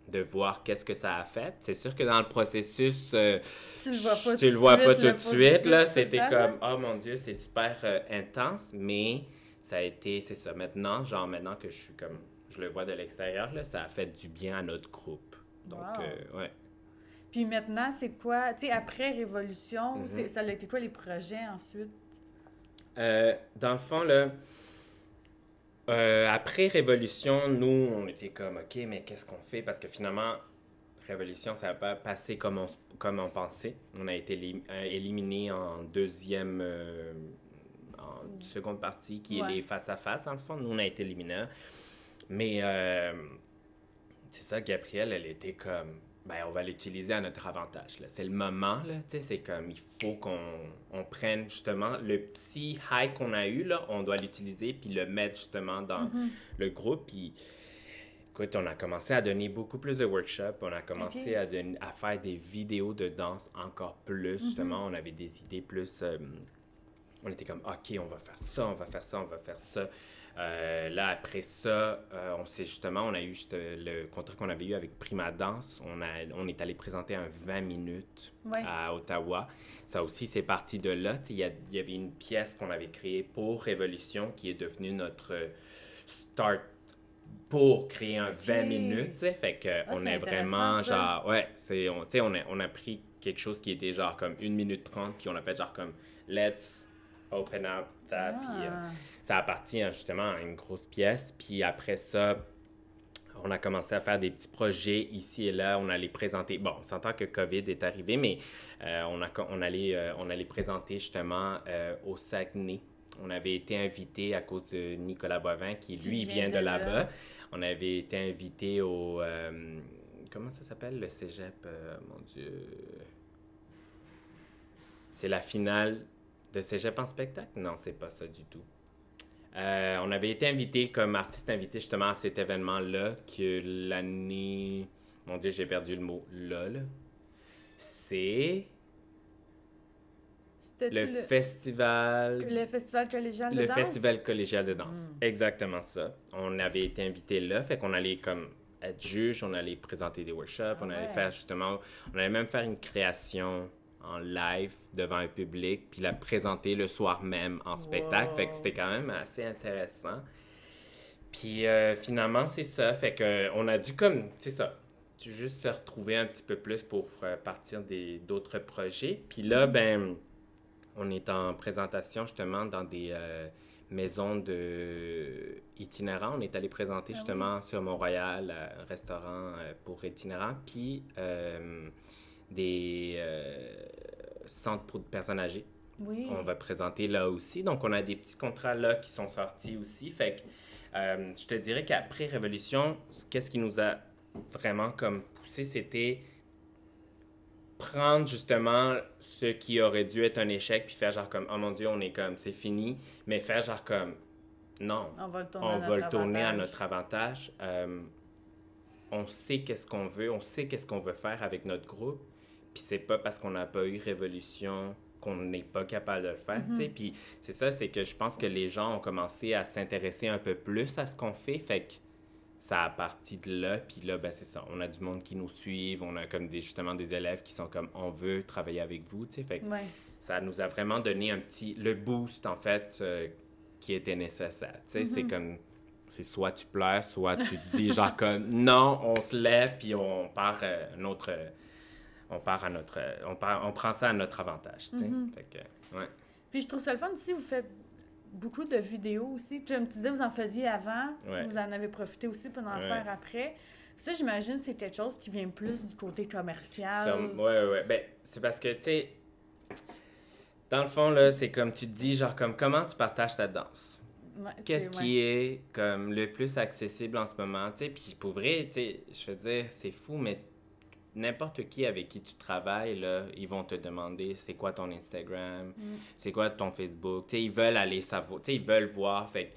de voir qu'est-ce que ça a fait. C'est sûr que dans le processus tu le vois pas tout de suite là, c'était comme oh mon Dieu, c'est super intense, mais ça a été, c'est ça, maintenant que je suis comme je le vois de l'extérieur, là, ça a fait du bien à notre groupe. Donc, ouais. Puis maintenant, c'est quoi? Tu sais, après Révolution, ça a été quoi les projets ensuite? Dans le fond, là, après Révolution, nous, on était comme, OK, mais qu'est-ce qu'on fait? Parce que finalement, Révolution, ça n'a pas passé comme on pensait. On a été éliminé en seconde partie, qui est les face-à-face, dans le fond. Nous, on a été éliminés. Mais c'est ça, Gabrielle, elle était comme, ben on va l'utiliser à notre avantage. Là. C'est le moment, là, tu sais, c'est comme, il faut qu'on prenne justement le petit high qu'on a eu, là, on doit l'utiliser, puis le mettre justement dans le groupe. Puis, écoute, on a commencé à donner beaucoup plus de workshops, on a commencé à faire des vidéos de danse encore plus, justement, on avait des idées plus, on était comme, OK, on va faire ça, on va faire ça, on va faire ça. Là, après ça, on a eu juste le contrat qu'on avait eu avec Prima Danse. On est allé présenter un 20 minutes à Ottawa. Ça aussi, c'est parti de là. Il y avait une pièce qu'on avait créée pour Révolution qui est devenue notre start pour créer un 20 minutes. T'sais. Fait que on est vraiment ça. genre, on a pris quelque chose qui était genre comme 1 minute 30, puis on a fait genre comme let's open up that. Puis ça appartient justement à une grosse pièce. Puis après ça, on a commencé à faire des petits projets ici et là. On allait présenter... Bon, on s'entend que COVID est arrivé, mais on allait présenter justement au Saguenay. On avait été invité à cause de Nicolas Boivin, qui lui vient de là-bas. On avait été invité comment ça s'appelle, le cégep? Mon Dieu. C'est la finale de cégep en spectacle? Non, c'est pas ça du tout. On avait été invité comme artiste invité justement à cet événement-là, que l'année... Mon Dieu, j'ai perdu le mot. Là. C'est... C'était-tu Le festival... le festival collégial de Le danse? festival collégial de danse. Exactement ça. On avait été invité là, fait qu'on allait comme être juge, on allait présenter des workshops, on allait faire justement... On allait même faire une création en live devant un public, puis la présenter le soir même en spectacle. Fait que c'était quand même assez intéressant. Puis finalement, c'est ça. Fait que on a dû comme... C'est ça. Juste se retrouver un petit peu plus pour partir d'autres projets. Puis là, ben... On est en présentation justement dans des maisons itinérants. On est allé présenter justement sur Mont-Royal un restaurant pour itinérants, puis des centres pour personnes âgées. Oui. On va présenter là aussi. Donc, on a des petits contrats là qui sont sortis aussi. Fait que je te dirais qu'après Révolution, qu'est-ce qui nous a vraiment comme poussé, c'était prendre justement ce qui aurait dû être un échec puis faire genre comme oh mon Dieu on est comme c'est fini, mais faire genre comme non, on va le tourner à notre avantage. On sait qu'est-ce qu'on veut, on sait qu'est-ce qu'on veut faire avec notre groupe, puis c'est pas parce qu'on n'a pas eu Révolution qu'on n'est pas capable de le faire, tu sais. Puis c'est ça, c'est que je pense que les gens ont commencé à s'intéresser un peu plus à ce qu'on fait, fait que ça a parti de là, puis là, ben c'est ça. On a du monde qui nous suivent, on a comme justement des élèves qui sont comme, on veut travailler avec vous, tu sais. Fait que ça nous a vraiment donné le boost, en fait, qui était nécessaire, tu sais. C'est comme, c'est soit tu pleures, soit tu te dis, genre comme, non, on se lève, puis on part on prend ça à notre avantage, tu sais. Fait que, ouais. Puis je trouve ça le fun aussi, vous faites beaucoup de vidéos aussi. Comme tu disais, vous en faisiez avant, vous en avez profité aussi pour en faire après. Ça, j'imagine, c'est quelque chose qui vient plus du côté commercial. Ouais. Ben, c'est parce que, tu sais, dans le fond, là, c'est comme tu te dis, genre, comme comment tu partages ta danse? Qu'est-ce qui est comme le plus accessible en ce moment? Tu sais, puis pour vrai, tu sais, je veux dire, c'est fou, mais n'importe qui avec qui tu travailles, là, ils vont te demander c'est quoi ton Instagram, c'est quoi ton Facebook. Tu sais, ils veulent aller savoir, tu sais, ils veulent voir. Fait que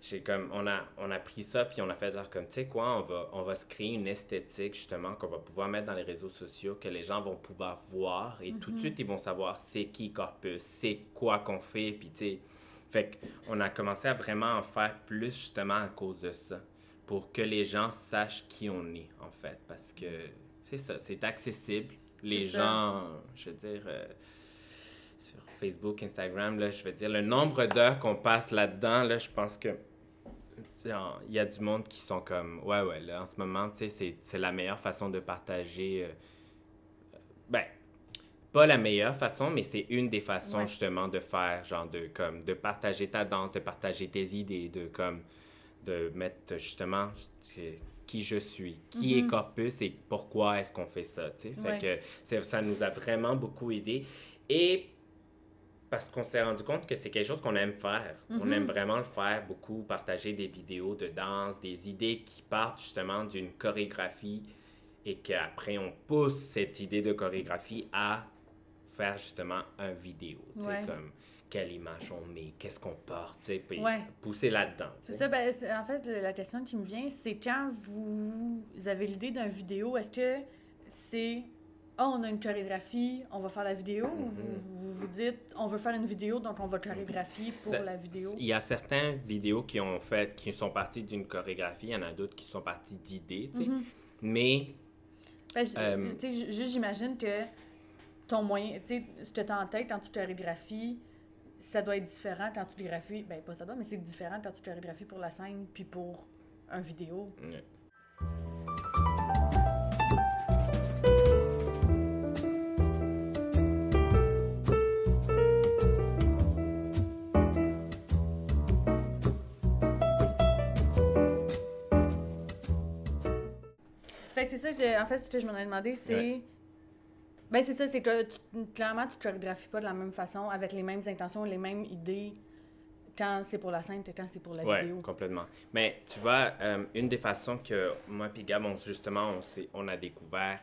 j'ai comme, on a pris ça, puis on a fait genre comme, tu sais quoi, on va se créer une esthétique, justement, qu'on va pouvoir mettre dans les réseaux sociaux, que les gens vont pouvoir voir, et tout de suite, ils vont savoir c'est qui Corpus, c'est quoi qu'on fait, puis tu sais. Fait qu'on a commencé à vraiment en faire plus, justement, à cause de ça, pour que les gens sachent qui on est, en fait, parce que c'est ça, c'est accessible. Les gens, je veux dire, sur Facebook, Instagram, là, je veux dire, le nombre d'heures qu'on passe là-dedans, là, je pense que il y a du monde qui sont comme, ouais, là, en ce moment, tu sais, c'est la meilleure façon de partager, ben, pas la meilleure façon, mais c'est une des façons, justement, de faire, genre, de partager ta danse, de partager tes idées, de mettre, justement, qui je suis, qui est Corpus et pourquoi est-ce qu'on fait ça, tu sais. Fait que ça nous a vraiment beaucoup aidé. Et parce qu'on s'est rendu compte que c'est quelque chose qu'on aime faire. On aime vraiment le faire, beaucoup partager des vidéos de danse, des idées qui partent justement d'une chorégraphie et qu'après on pousse cette idée de chorégraphie à faire justement un vidéo, tu sais, comme quelle image on met, qu'est-ce qu'on porte, tu sais, puis pousser là-dedans. C'est ça, ben, en fait, la question qui me vient, c'est quand vous avez l'idée d'une vidéo, est-ce que c'est on a une chorégraphie, on va faire la vidéo, ou vous dites on veut faire une vidéo, donc on va chorégraphier pour la vidéo? Il y a certaines vidéos qui sont parties d'une chorégraphie, il y en a d'autres qui sont parties d'idées, tu sais, mais... Ben, tu sais, juste j'imagine que ton moyen, tu sais, ce que tu as en tête quand tu chorégraphies, ça doit être différent quand tu chorégraphies. Ben, pas ça doit, mais c'est différent quand tu chorégraphies pour la scène puis pour un vidéo. Fait que c'est ça, en fait, ce que je m'en ai demandé, c'est... Ben c'est ça, c'est que clairement, tu ne chorégraphies pas de la même façon, avec les mêmes intentions, les mêmes idées Quand c'est pour la scène, quand c'est pour la Ouais, vidéo. complètement. Mais tu vois, une des façons que moi et Gab, on a découvert,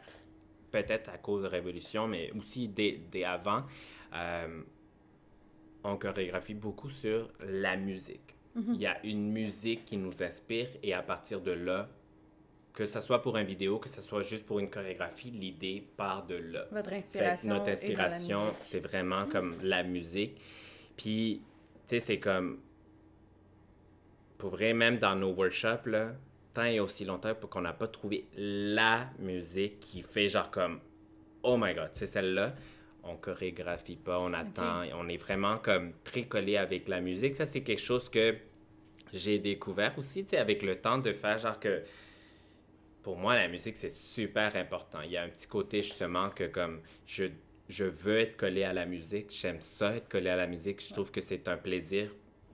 peut-être à cause de Révolution, mais aussi dès avant, euh, on chorégraphie beaucoup sur la musique. Il y a une musique qui nous inspire et à partir de là, que ce soit pour une vidéo, que ce soit juste pour une chorégraphie, l'idée part de là. Votre Fait que inspiration notre est dans la inspiration, musique. c'est vraiment comme la musique. Puis, tu sais, c'est comme, pour vrai, même dans nos workshops, là, tant et aussi longtemps pour qu'on n'a pas trouvé la musique qui fait genre comme, oh my god, c'est celle-là. On chorégraphie pas, on attend, on est vraiment comme très collé avec la musique. Ça, c'est quelque chose que j'ai découvert aussi, tu sais, avec le temps de faire genre que pour moi, la musique, c'est super important. Il y a un petit côté, justement, que comme je veux être collé à la musique, j'aime ça, être collé à la musique. Je trouve que c'est un plaisir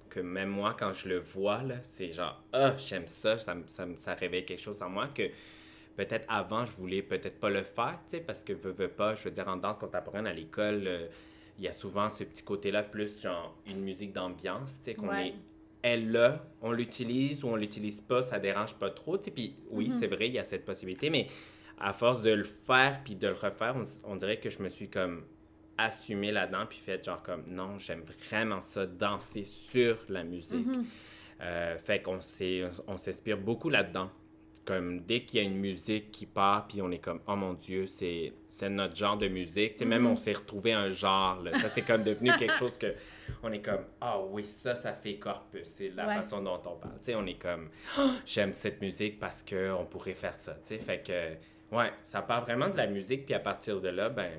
que même moi, quand je le vois, là, c'est genre, ah, j'aime ça, ça réveille quelque chose en moi que peut-être avant, je voulais peut-être pas le faire, tu sais, parce que veux pas, je veux dire, en danse contemporaine à l'école, il y a souvent ce petit côté-là, plus genre une musique d'ambiance, tu sais, qu'on est elle là, on l'utilise ou on l'utilise pas, ça dérange pas trop, tu sais, puis oui, c'est vrai, il y a cette possibilité, mais à force de le faire puis de le refaire, on dirait que je me suis comme assumé là-dedans puis fait genre comme, non, j'aime vraiment ça, danser sur la musique. Fait on s'inspire beaucoup là-dedans. Comme dès qu'il y a une musique qui part, puis on est comme, oh mon Dieu, c'est notre genre de musique. Tu sais, même on s'est retrouvé un genre, là. Ça, c'est comme devenu quelque chose que on est comme, ah oui, ça fait corpus. C'est la façon dont on parle. Tu sais, on est comme, oh, j'aime cette musique parce qu'on pourrait faire ça. Tu sais, fait que, ouais, ça part vraiment de la musique, puis à partir de là, ben,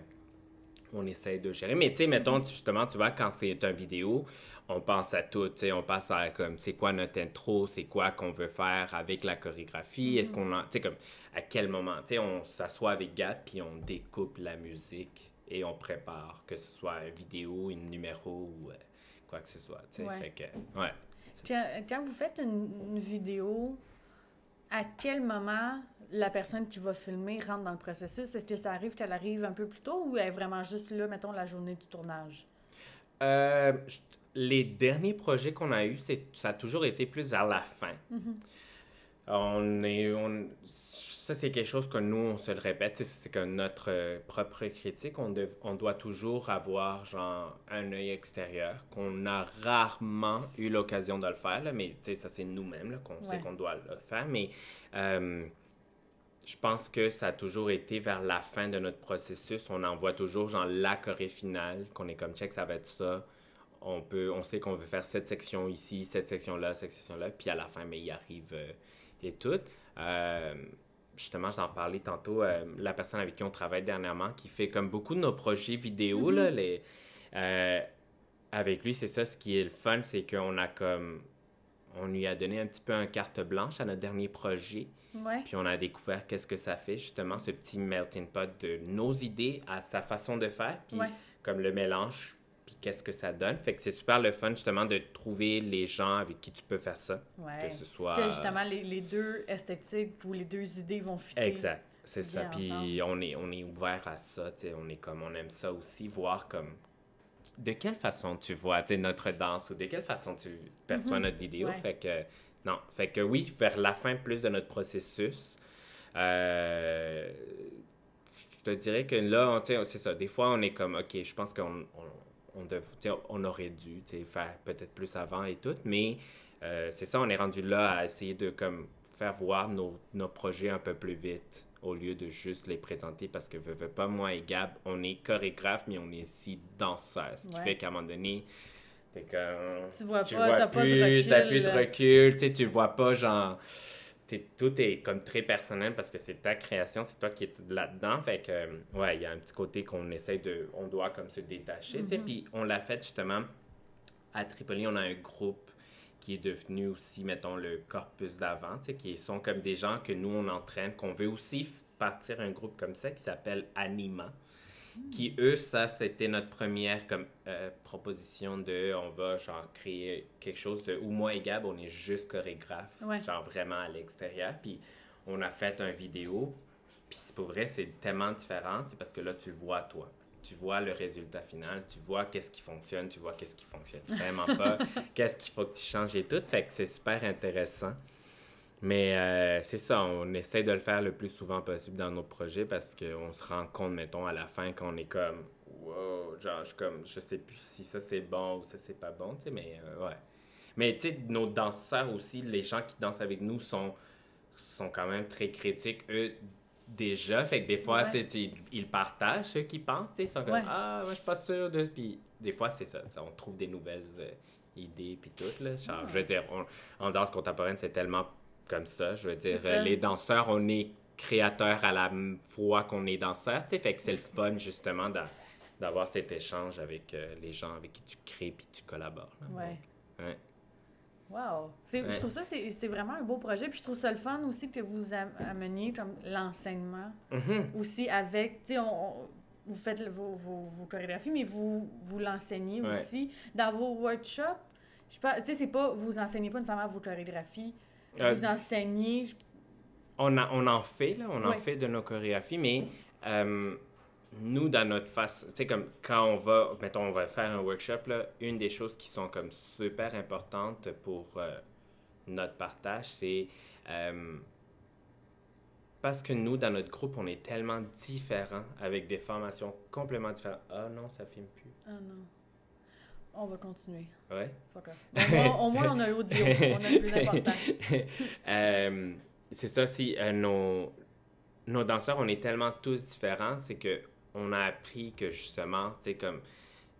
on essaie de gérer. Mais tu sais, mettons, justement, tu vois, quand c'est une vidéo, on pense à tout, tu sais, on passe à comme, c'est quoi notre intro, c'est quoi qu'on veut faire avec la chorégraphie, est-ce qu'on tu sais, comme, à quel moment, tu sais, on s'assoit avec Gab, puis on découpe la musique et on prépare, que ce soit une vidéo, une numéro ou quoi que ce soit, tu sais, fait que, ouais. Quand vous faites une vidéo, à quel moment la personne qui va filmer rentre dans le processus? Est-ce que ça arrive qu'elle arrive un peu plus tôt ou elle est vraiment juste là, mettons, la journée du tournage? Les derniers projets qu'on a eus, ça a toujours été plus vers la fin. Ça, c'est quelque chose que nous, on se le répète, c'est que notre propre critique, on doit toujours avoir genre un œil extérieur, qu'on a rarement eu l'occasion de le faire, là, mais ça, c'est nous-mêmes là, qu'on sait qu'on doit le faire. Mais je pense que ça a toujours été vers la fin de notre processus. On envoie toujours genre la choré finale, qu'on est comme check, ça va être ça. On sait qu'on veut faire cette section ici, cette section-là, puis à la fin, mais il arrive et tout. Justement, j'en parlais tantôt, la personne avec qui on travaille dernièrement, qui fait comme beaucoup de nos projets vidéo, là, avec lui, c'est ça, ce qui est le fun, c'est qu'on a comme, on lui a donné un petit peu un carte blanche à notre dernier projet, puis on a découvert qu'est-ce que ça fait, justement, ce petit melting pot de nos idées à sa façon de faire, puis comme le mélange, qu'est-ce que ça donne. Fait que c'est super le fun, justement, de trouver les gens avec qui tu peux faire ça. Que ce soit... Que justement, les deux esthétiques ou les deux idées vont fitter. Exact, c'est ça. Puis on est ouvert à ça, tu sais. On aime ça aussi, voir comme... De quelle façon tu vois, tu sais, notre danse ou de quelle façon tu perçois notre vidéo. Fait que, non. Fait que oui, vers la fin plus de notre processus, je te dirais que là, tu sais, c'est ça. Des fois, on est comme, OK, je pense on aurait dû faire peut-être plus avant et tout, mais c'est ça, on est rendu là à essayer de comme, faire voir nos projets un peu plus vite au lieu de juste les présenter parce que veux pas, moi et Gab, on est chorégraphe, mais on est aussi danseur, ce qui fait qu'à un moment donné, t'es comme... Tu vois t'as pas de recul. T'as plus de recul, tu le vois pas, genre... Tout est comme très personnel parce que c'est ta création, c'est toi qui es là-dedans. Fait que, ouais, il y a un petit côté qu'on on doit comme se détacher, tu sais. Puis on l'a fait justement à Tripoli, on a un groupe qui est devenu aussi, mettons, le corpus d'avant, tu sais, qui sont comme des gens que nous, on entraîne, qu'on veut aussi partir un groupe comme ça qui s'appelle Anima. Qui, eux, ça, c'était notre première comme, proposition de on va genre créer quelque chose de où moi et Gab, on est juste chorégraphe, genre vraiment à l'extérieur. Puis on a fait une vidéo, puis pour vrai, c'est tellement différent parce que là, tu vois toi. tu vois le résultat final, tu vois qu'est-ce qui fonctionne, tu vois qu'est-ce qui fonctionne vraiment pas, qu'est-ce qu'il faut que tu changes et tout. Fait que c'est super intéressant. Mais c'est ça, on essaie de le faire le plus souvent possible dans nos projets parce qu'on se rend compte, mettons, à la fin qu'on est comme, wow, genre, je sais plus si ça c'est bon ou ça c'est pas bon, tu sais, mais ouais. Mais tu sais, nos danseurs aussi, les gens qui dansent avec nous sont quand même très critiques, eux, déjà. Fait que des fois, Ouais. ils partagent ce qu'ils pensent, tu sais, ils sont comme, Ouais. ah, moi je suis pas sûr de. Puis des fois, c'est ça, on trouve des nouvelles idées, puis tout, là. Genre, je veux dire, en danse contemporaine, c'est tellement comme ça. Je veux dire, C'est ça. les danseurs, on est créateurs à la fois qu'on est danseurs, tu sais, fait que c'est le fun, justement, d'avoir cet échange avec les gens avec qui tu crées puis tu collabores. Là. Ouais. Donc, ouais. Wow! Ouais. Je trouve ça, c'est vraiment un beau projet. Puis je trouve ça le fun aussi que vous ameniez comme l'enseignement Mhm. aussi avec, tu sais, vous faites vos chorégraphies, mais vous l'enseignez Ouais. aussi. Dans vos workshops, je sais pas, tu sais, c'est pas, vous enseignez pas nécessairement vos chorégraphies, Euh, vous enseignez... on en fait, là, on en Ouais. fait de nos chorégraphies, mais nous, dans notre face, tu sais, comme quand on va, mettons, on va faire un workshop, là, une des choses qui sont comme super importantes pour notre partage, c'est parce que nous, dans notre groupe, on est tellement différents, avec des formations complètement différentes. Ah non, ça filme plus. Ah non. On va continuer. Ouais. Fuck off. Au moins, on a l'audio. On a le plus important. C'est ça, si nos danseurs, on est tellement tous différents, c'est que on a appris que justement, tu sais, comme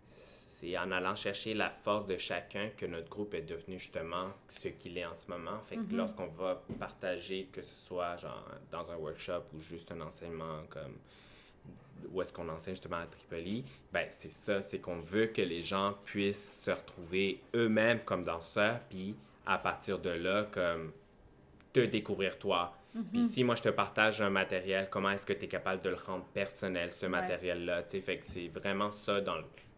c'est en allant chercher la force de chacun que notre groupe est devenu justement ce qu'il est en ce moment. Fait que lorsqu'on va partager, que ce soit genre dans un workshop ou juste un enseignement comme où est-ce qu'on enseigne justement à Tripoli, ben c'est ça, c'est qu'on veut que les gens puissent se retrouver eux-mêmes comme danseurs, puis à partir de là, comme te découvrir toi. Puis si moi je te partage un matériel, comment est-ce que tu es capable de le rendre personnel, ce matériel-là, tu sais, fait que c'est vraiment ça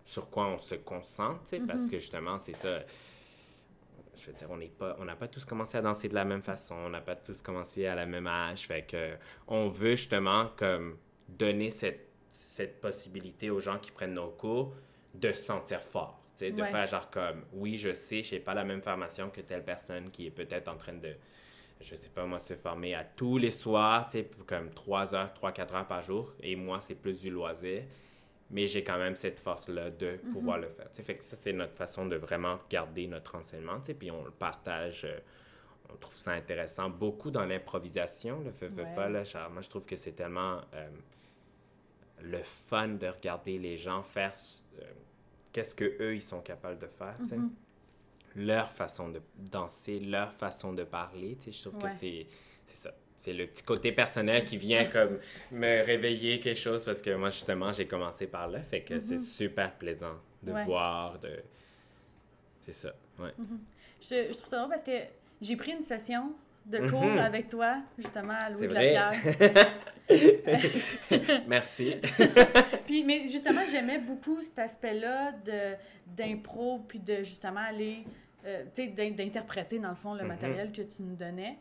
sur quoi on se concentre, tu sais, parce que justement, c'est ça. Je veux dire, on n'a pas tous commencé à danser de la même façon, on n'a pas tous commencé à la même âge, fait que on veut justement comme donner cette possibilité aux gens qui prennent nos cours de se sentir fort, tu sais, de faire genre comme, oui, je sais, je n'ai pas la même formation que telle personne qui est peut-être en train de, je sais pas moi, se former à tous les soirs, tu sais, comme 3 heures, 3-4 heures par jour, et moi, c'est plus du loisir. Mais j'ai quand même cette force-là de pouvoir le faire. T'sais. Fait que ça, c'est notre façon de vraiment garder notre enseignement. Puis on le partage, on trouve ça intéressant. Beaucoup dans l'improvisation, le feu pas. Là, moi, je trouve que c'est tellement le fun de regarder les gens faire qu'est-ce qu'eux, ils sont capables de faire. Leur façon de danser, leur façon de parler. Je trouve que c'est ça. C'est le petit côté personnel qui vient comme me réveiller quelque chose parce que moi, justement, j'ai commencé par là. Fait que c'est super plaisant de voir, c'est ça, ouais. Je trouve ça drôle parce que j'ai pris une session de cours avec toi, justement, à Louise C'est Lapierre. Merci. Puis, mais justement, j'aimais beaucoup cet aspect-là d'impro, puis de justement aller, tu sais, d'interpréter, dans le fond, le matériel que tu nous donnais.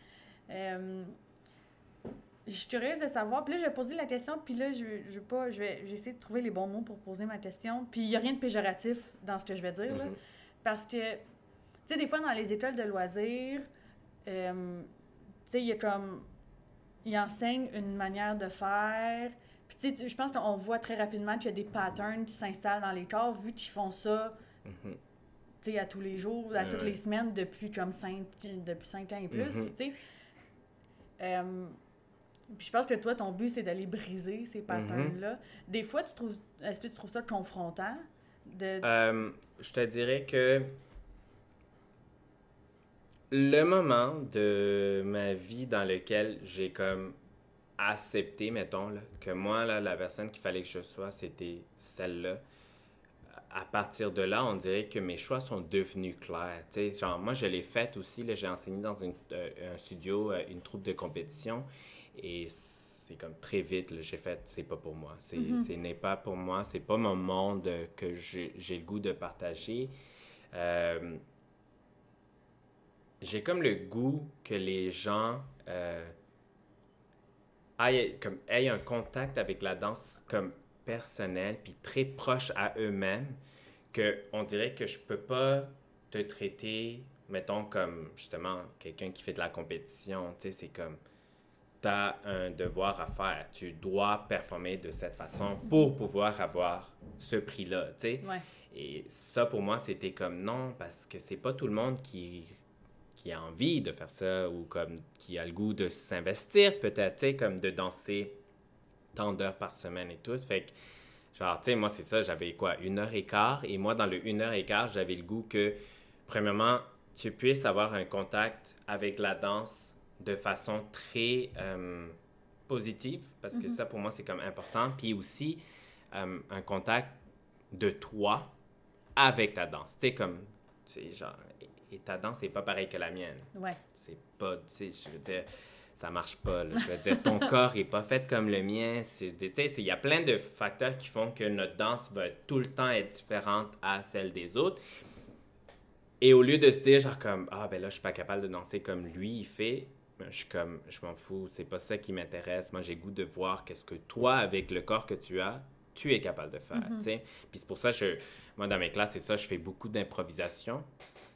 Je suis curieuse de savoir. Puis là, je vais poser la question, puis là, je vais essayer de trouver les bons mots pour poser ma question. Puis il n'y a rien de péjoratif dans ce que je vais dire, là. Parce que, tu sais, des fois, dans les écoles de loisirs, tu sais, il y a comme... Ils enseignent une manière de faire. Puis, tu sais, je pense qu'on voit très rapidement qu'il y a des patterns qui s'installent dans les corps, vu qu'ils font ça, tu sais, à tous les jours, à toutes les semaines, depuis comme 5 ans et plus, tu sais. Puis je pense que toi, ton but, c'est d'aller briser ces patterns-là. Des fois, est-ce que tu trouves ça confrontant? Je te dirais que le moment de ma vie dans lequel j'ai comme accepté, mettons, là, que moi, là, la personne qu'il fallait que je sois, c'était celle-là. À partir de là, on dirait que mes choix sont devenus clairs. Tu sais, genre, moi, je l'ai fait aussi. Là, j'ai enseigné dans un studio, une troupe de compétition. Et c'est comme très vite, là, j'ai fait, c'est pas pour moi. Ce n'est pas pour moi. C'est pas mon monde que j'ai le goût de partager. J'ai comme le goût que les gens aient un contact avec la danse comme personnels puis très proches à eux-mêmes qu'on dirait que je peux pas te traiter, mettons, comme justement quelqu'un qui fait de la compétition. Tu sais, c'est comme, tu as un devoir à faire. Tu dois performer de cette façon pour pouvoir avoir ce prix-là, tu sais. Ouais. Et ça, pour moi, c'était comme non, parce que c'est pas tout le monde qui a envie de faire ça ou comme qui a le goût de s'investir peut-être, tu sais, comme de danser tant d'heures par semaine et tout. Fait que, genre, tu sais, moi, c'est ça, j'avais quoi, 1 heure et quart. Et moi, dans le 1 heure et quart, j'avais le goût que, premièrement, tu puisses avoir un contact avec la danse de façon très positive, parce que ça, pour moi, c'est comme important. Puis aussi, un contact de toi avec ta danse. Tu sais, comme, tu sais, genre, et ta danse n'est pas pareille que la mienne. Ouais. C'est pas, tu sais, je veux dire, ça marche pas, là. Je veux dire, ton corps est pas fait comme le mien. Tu sais, il y a plein de facteurs qui font que notre danse va tout le temps être différente à celle des autres. Et au lieu de se dire, genre, comme, ah, ben là, je suis pas capable de danser comme lui, il fait, ben, je suis comme, je m'en fous, c'est pas ça qui m'intéresse. Moi, j'ai goût de voir qu'est-ce que toi, avec le corps que tu as, tu es capable de faire, tu sais. Puis c'est pour ça que moi, dans mes classes, c'est ça, je fais beaucoup d'improvisation,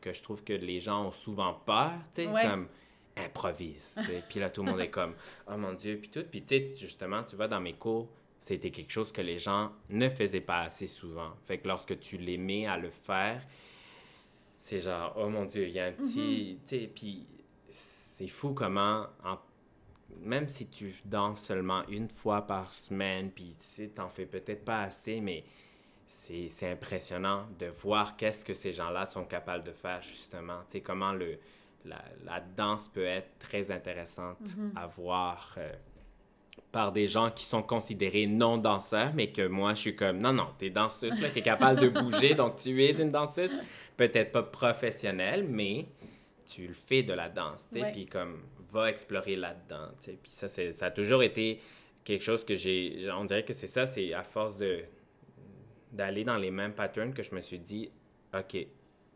que je trouve que les gens ont souvent peur, tu sais, comme improvise, tu sais. Puis là, tout le monde est comme, oh mon Dieu, puis tout. Puis tu sais, justement, tu vois, dans mes cours, c'était quelque chose que les gens ne faisaient pas assez souvent. Fait que lorsque tu les mets à le faire, c'est genre, oh mon Dieu, il y a un petit, tu sais, puis c'est fou comment, même si tu danses seulement 1 fois par semaine, puis tu sais, t'en fais peut-être pas assez, mais c'est impressionnant de voir qu'est-ce que ces gens-là sont capables de faire, justement. Tu sais, comment la danse peut être très intéressante à voir par des gens qui sont considérés non-danseurs, mais que moi, je suis comme, non, non, t'es danseuse, là, t'es capable de bouger, donc tu es une danseuse, peut-être pas professionnelle, mais tu le fais de la danse, tu sais, puis comme, va explorer là-dedans, tu sais. Puis ça a toujours été quelque chose que on dirait que c'est ça, c'est à force d'aller dans les mêmes patterns que je me suis dit, OK,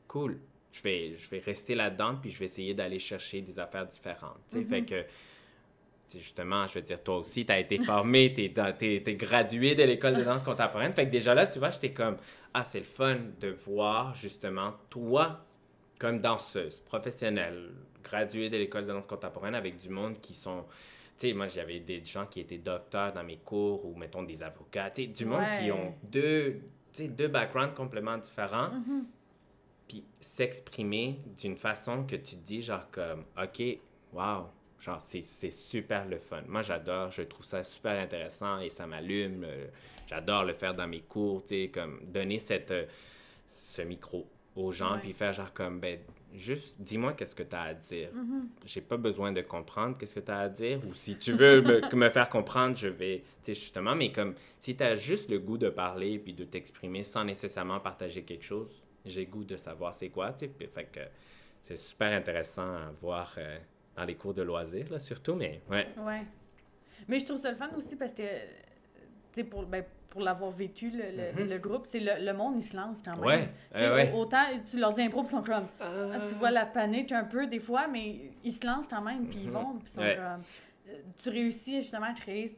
cool, je vais rester là-dedans, puis je vais essayer d'aller chercher des affaires différentes, tu sais. Fait que, justement, je veux dire, toi aussi, tu as été formé, t'es gradué de l'école de danse contemporaine. Fait que déjà là, tu vois, j'étais comme, ah, c'est le fun de voir, justement, toi, comme danseuse professionnelle, graduée de l'école de danse contemporaine avec du monde qui sont... Tu sais, moi, j'avais des gens qui étaient docteurs dans mes cours ou, mettons, des avocats. Tu sais, du monde qui ont deux backgrounds complètement différents. Puis s'exprimer d'une façon que tu te dis, genre, comme, OK, wow, genre, c'est super le fun. Moi, j'adore, je trouve ça super intéressant et ça m'allume. J'adore le faire dans mes cours, tu sais, comme donner ce micro aux gens, puis faire genre comme, ben, juste dis-moi qu'est-ce que tu as à dire. J'ai pas besoin de comprendre qu'est-ce que tu as à dire, ou si tu veux me faire comprendre, je vais, tu sais, justement, mais comme, si tu as juste le goût de parler puis de t'exprimer sans nécessairement partager quelque chose, j'ai goût de savoir c'est quoi, tu sais, puis fait que c'est super intéressant à voir dans les cours de loisirs, là, surtout, mais ouais. Ouais. Mais je trouve ça le fun aussi parce que, tu sais, pour l'avoir vécu, le groupe, c'est le monde, il se lance quand même. Autant, tu leur dis impro, puis ils sont comme... Tu vois la panique un peu, des fois, mais ils se lancent quand même, puis ils vont, puis ils sont comme... Tu réussis justement à créer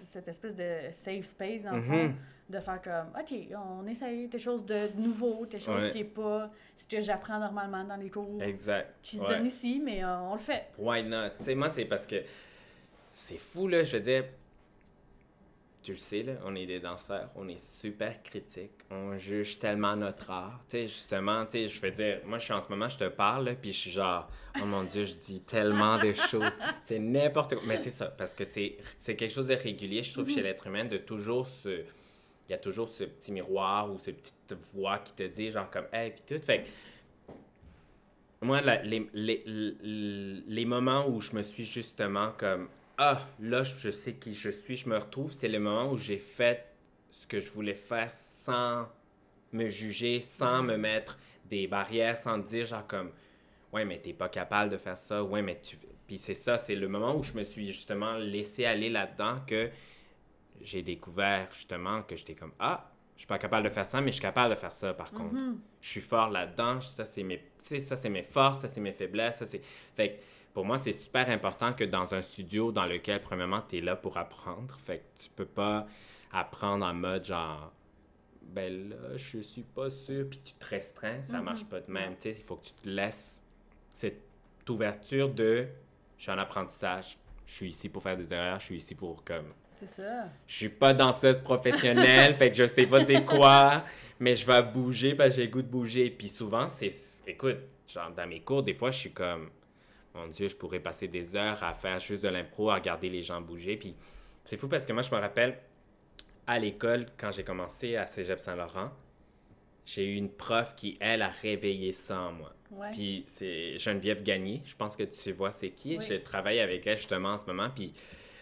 cette espèce de safe space, dans le fond, de faire comme, OK, on essaye quelque chose de nouveau, quelque chose qui n'est pas ce que j'apprends normalement dans les cours. Exact. Qui se donne ici, mais on le fait. Why not? Tu sais, moi, c'est parce que c'est fou, là, je veux dire... Tu le sais, là, on est des danseurs, on est super critiques, on juge tellement notre art. Tu sais, justement, tu sais, je veux dire, moi, en ce moment, je te parle, là, puis je suis genre, oh mon Dieu, je dis tellement de choses. C'est n'importe quoi. Mais c'est ça, parce que c'est quelque chose de régulier, je trouve, chez l'être humain, de toujours il y a toujours ce petit miroir ou cette petite voix qui te dit, genre, comme, hey, puis tout. Fait que, moi, les moments où je me suis justement comme, ah, là, je sais qui je suis, je me retrouve. C'est le moment où j'ai fait ce que je voulais faire sans me juger, sans me mettre des barrières, sans dire genre comme, ouais, mais t'es pas capable de faire ça, ouais, mais tu... Puis c'est ça, c'est le moment où je me suis justement laissé aller là-dedans que j'ai découvert justement que j'étais comme, ah, je suis pas capable de faire ça, mais je suis capable de faire ça par contre. Je suis fort là-dedans, ça c'est mes forces, ça c'est mes faiblesses, ça c'est... Fait que, pour moi, c'est super important que dans un studio dans lequel, premièrement, tu es là pour apprendre. Fait que tu peux pas apprendre en mode genre, ben là, je suis pas sûr, puis tu te restreins, ça marche pas de même. Tu sais, il faut que tu te laisses cette ouverture de, je suis en apprentissage, je suis ici pour faire des erreurs, je suis ici pour comme... C'est ça. Je suis pas danseuse professionnelle, fait que je sais pas c'est quoi, mais je vais bouger parce que j'ai le goût de bouger. Puis souvent, écoute, genre dans mes cours, des fois, je suis comme, mon Dieu, je pourrais passer des heures à faire juste de l'impro, à regarder les gens bouger. Puis c'est fou parce que moi, je me rappelle, à l'école, quand j'ai commencé à Cégep Saint-Laurent, j'ai eu une prof qui, elle, a réveillé ça en moi. Ouais. Puis c'est Geneviève Gagné, je pense que tu vois c'est qui. Oui. Je travaille avec elle justement en ce moment, puis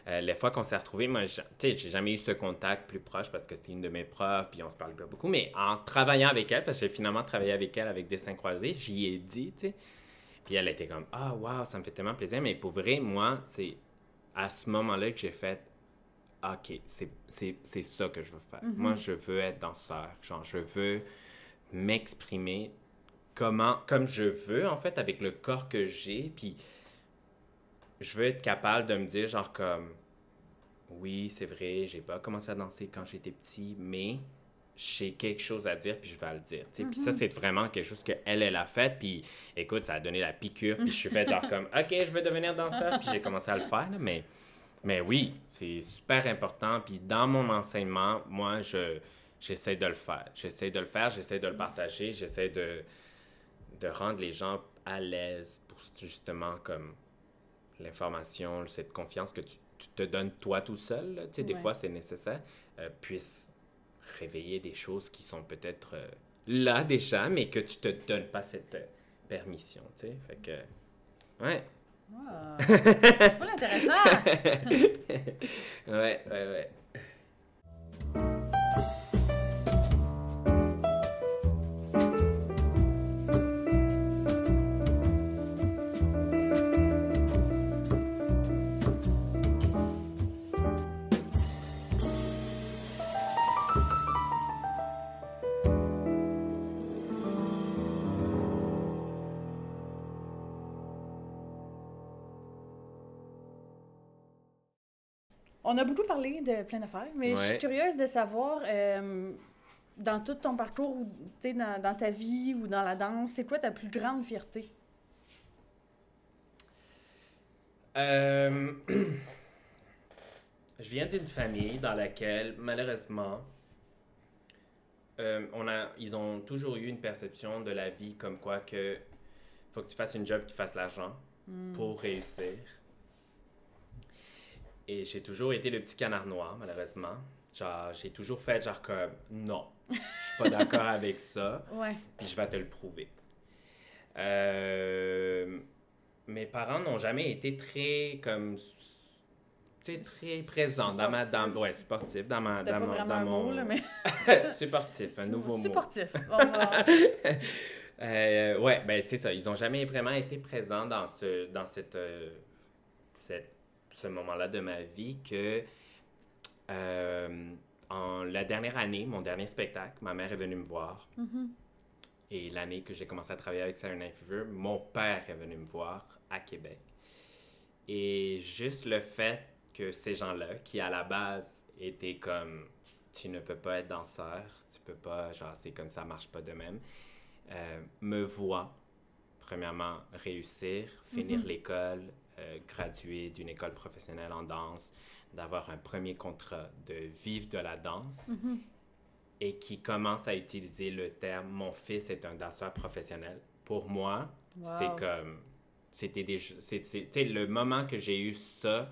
les fois qu'on s'est retrouvés, moi, tu sais, j'ai jamais eu ce contact plus proche parce que c'était une de mes profs, puis on se parlait pas beaucoup, mais en travaillant avec elle, parce que j'ai finalement travaillé avec elle avec Destin Croisé, j'y ai dit, tu sais, puis elle était comme « Ah, wow, ça me fait tellement plaisir », mais pour vrai, moi, c'est à ce moment-là que j'ai fait « OK, c'est ça que je veux faire. Moi, je veux être danseur, genre, je veux m'exprimer comme je veux, en fait, avec le corps que j'ai, puis je veux être capable de me dire, genre, comme, oui, c'est vrai, j'ai pas commencé à danser quand j'étais petit, mais j'ai quelque chose à dire, puis je vais le dire, tu sais. Puis ça, c'est vraiment quelque chose qu'elle a fait, puis écoute, ça a donné la piqûre, puis je suis fait genre comme, OK, je veux devenir danseur, puis j'ai commencé à le faire, là, mais oui, c'est super important, puis dans mon enseignement, moi, j'essaie de le faire. J'essaie de le faire, j'essaie de le partager, j'essaie de rendre les gens à l'aise pour justement, comme l'information, cette confiance que tu te donnes toi tout seul, là, tu sais, des fois c'est nécessaire, puisse réveiller des choses qui sont peut-être là déjà, mais que tu te donnes pas cette permission, tu sais, fait que, ouais. Wow. C'est pas intéressant! Ouais. On a beaucoup parlé de plein d'affaires, mais je suis Ouais. curieuse de savoir, dans tout ton parcours, ou tu sais, dans ta vie ou dans la danse, c'est quoi ta plus grande fierté? Euh, Je viens d'une famille dans laquelle, malheureusement, ils ont toujours eu une perception de la vie comme quoi que faut que tu fasses une job qui fasse l'argent pour réussir. Et j'ai toujours été le petit canard noir, malheureusement. Genre, j'ai toujours fait genre comme non, je suis pas d'accord avec ça, Ouais. puis je vais te le prouver. Mes parents n'ont jamais été très comme tu sais, très présents dans ma ouais, sportif dans ma C'était pas vraiment dans un mon mot, là, mais... supportif, un nouveau mot. Supportif. On va... Ouais, ben c'est ça. Ils n'ont jamais vraiment été présents dans ce moment-là de ma vie que en la dernière année, mon dernier spectacle, ma mère est venue me voir. Et l'année que j'ai commencé à travailler avec Saturday Night Fever, mon père est venu me voir à Québec. Et juste le fait que ces gens-là, qui à la base étaient comme tu ne peux pas être danseur, tu peux pas, genre c'est comme ça marche pas de même, me voient premièrement réussir, finir l'école, graduer d'une école professionnelle en danse, d'avoir un premier contrat, de vivre de la danse, et qui commence à utiliser le terme « mon fils est un danseur professionnel ». Pour moi, c'est comme... C'était des... Tu sais, le moment que j'ai eu ça,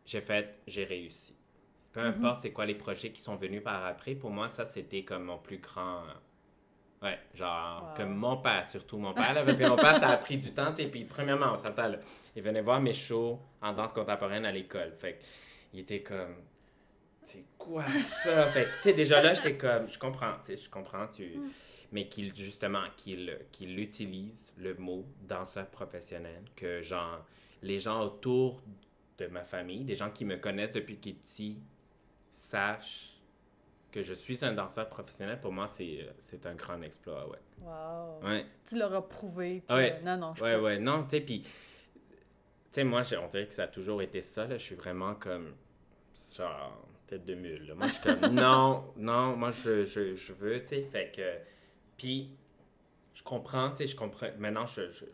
j'ai réussi. Peu importe c'est quoi les projets qui sont venus par après, pour moi, ça, c'était comme mon plus grand... Ouais, genre, comme mon père, surtout mon père, là, parce que mon père, ça a pris du temps, tu sais, puis premièrement, on s'entend, là, il venait voir mes shows en danse contemporaine à l'école, fait il était comme, c'est quoi ça? Fait que, tu sais, déjà là, j'étais comme, je comprends, mais justement, qu'il utilise le mot danseur professionnel, que, genre, les gens autour de ma famille, des gens qui me connaissent depuis qu'il est petit, sachent que je suis un danseur professionnel, pour moi, c'est un grand exploit, ouais. Wow. Ouais. Tu l'auras prouvé. Que... Ouais. Non, je ouais, non, tu sais, puis, tu sais, moi, on dirait que ça a toujours été ça, là, je suis vraiment comme, genre, tête de mule. Là. Moi, je suis comme, non, non, moi, je veux, tu sais, fait que... Puis, je comprends, tu sais, je comprends... Maintenant,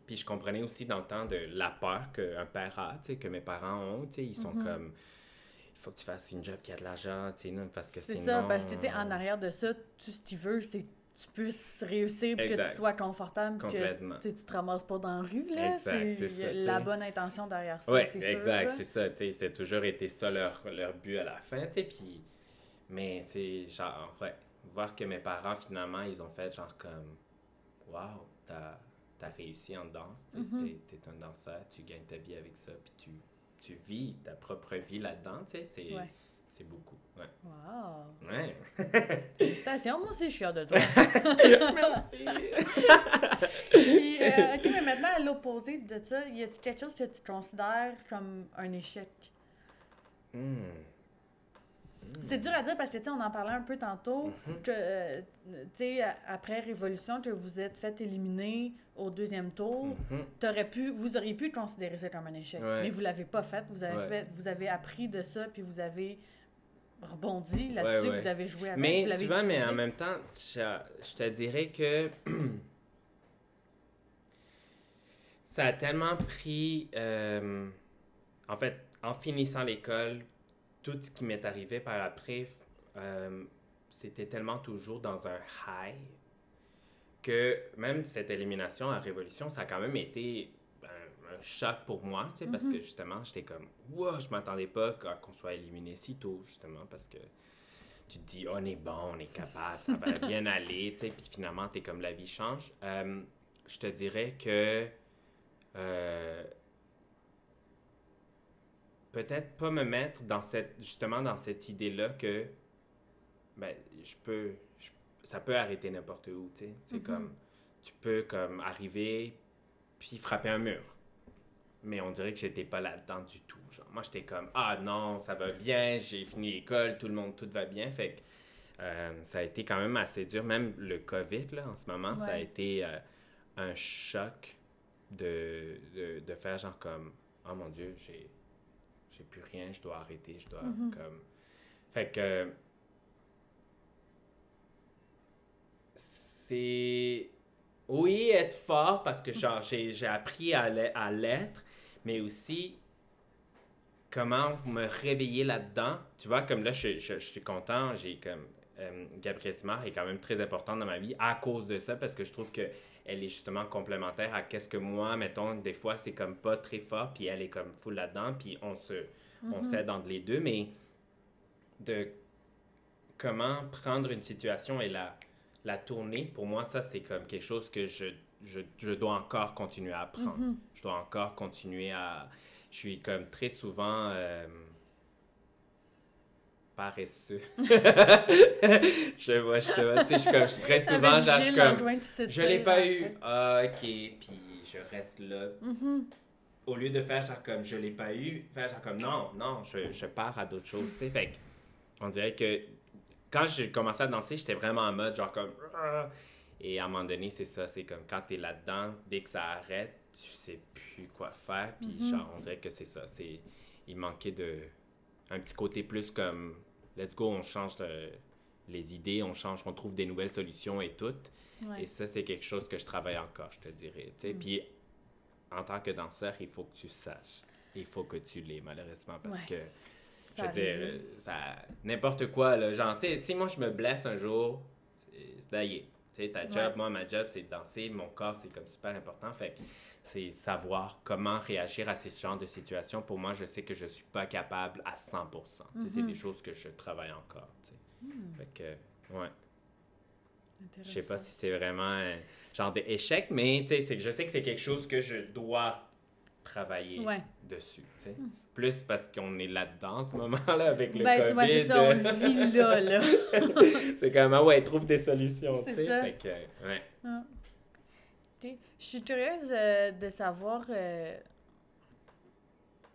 puis je comprenais aussi dans le temps de la peur qu'un père a, tu sais, que mes parents ont, tu sais, ils sont comme... Il faut que tu fasses une job qui a de l'argent, tu sais, non, parce que C'est sinon... ça, parce que tu sais, en arrière de ça, tout ce qu'il veut, c'est que tu puisses réussir puis que tu Exact. sois confortable puis Complètement. que tu sais, tu te ramasses pas dans la rue, là. Exact, c'est ça, tu la sais. bonne intention derrière ça, Ouais, c'est sûr. exact, là. c'est ça, tu sais, c'est toujours été ça leur but à la fin, tu sais, puis... Mais c'est genre, ouais, voir que mes parents, finalement, ils ont fait genre comme... Wow, t'as réussi en danse, t'es un danseur, tu gagnes ta vie avec ça, puis tu vis ta propre vie là-dedans, tu sais, Ouais. c'est beaucoup, ouais. Wow! Ouais. Félicitations, moi aussi, je suis fière de toi. Merci! Puis, OK, mais maintenant, à l'opposé de ça, y a-t-il quelque chose que tu considères comme un échec? C'est dur à dire parce que, tu sais, on en parlait un peu tantôt, que, tu sais, après Révolution, que vous êtes fait éliminer au deuxième tour, vous auriez pu considérer ça comme un échec, Ouais. mais vous l'avez pas fait. Vous avez appris de ça, puis vous avez rebondi là-dessus, Ouais. vous avez joué avec, Mais vous l'avez tu vois, mais utilisé. en même temps, je te dirais que ça a tellement pris... en fait, en finissant l'école, tout ce qui m'est arrivé par après, c'était tellement toujours dans un high que même cette élimination à Révolution, ça a quand même été un choc pour moi, tu sais, parce que justement, j'étais comme, wow, je m'attendais pas qu'on soit éliminé si tôt, justement, parce que tu te dis, on est bon, on est capable, ça va bien aller, tu sais, puis finalement, t'es comme la vie change. Je te dirais que peut-être pas me mettre dans justement dans cette idée-là que ben, ça peut arrêter n'importe où, tu sais. C'est comme, tu peux comme arriver puis frapper un mur. Mais on dirait que j'étais pas là-dedans du tout. Genre, moi, j'étais comme, ah non, ça va bien, j'ai fini l'école, tout va bien. Fait que ça a été quand même assez dur. Même le COVID, là, en ce moment, ça a été un choc de faire genre comme, oh mon Dieu, j'ai plus rien, je dois arrêter, je dois comme... Fait que... C'est... Oui, être fort parce que genre, j'ai appris à l'être, mais aussi comment me réveiller là-dedans. Tu vois, comme là, je suis content, j'ai comme... Gabrielle Simard est quand même très importante dans ma vie à cause de ça, parce que je trouve que elle est justement complémentaire à qu'est-ce que moi, mettons, des fois, c'est comme pas très fort, puis elle est comme full là-dedans, puis on s'aide entre les deux, mais de comment prendre une situation et la tourner, pour moi, ça, c'est comme quelque chose que je dois encore continuer à apprendre. Je dois encore continuer à... Je suis comme très souvent... paresseux. je vois, tu sais, je suis très souvent, genre, je suis comme, je l'ai pas eu, ah, ok, puis je reste là. Au lieu de faire genre comme, je l'ai pas eu, faire genre comme, non, je pars à d'autres choses, tu sais, fait on dirait que quand j'ai commencé à danser, j'étais vraiment en mode, genre comme, et à un moment donné, c'est ça, c'est comme, quand t'es là-dedans, dès que ça arrête, tu sais plus quoi faire, puis genre, on dirait que c'est ça, il manquait un petit côté plus comme, let's go, on change les idées, on trouve des nouvelles solutions et tout. Ouais. Et ça, c'est quelque chose que je travaille encore, je te dirais. Puis, en tant que danseur, il faut que tu saches. Il faut que tu l'aies, malheureusement, parce que, je veux dire, n'importe quoi, là, genre, tu sais, si moi, je me blesse un jour, c'est d'ailleurs. Tu sais, ta job, moi, ma job, c'est de danser. Mon corps, c'est comme super important. Fait que c'est savoir comment réagir à ces genres de situations. Pour moi, je sais que je suis pas capable à 100%. Tu sais, c'est des choses que je travaille encore, tu sais. Fait que, ouais. Je sais pas si c'est vraiment un genre d'échec, mais tu sais, je sais que c'est quelque chose que je dois travailler dessus, tu sais. Plus parce qu'on est là-dedans en ce moment-là avec le COVID. C'est ça, on le vit là. C'est comme, trouve des solutions, tu sais. Fait que, ouais. Okay. Je suis curieuse de savoir,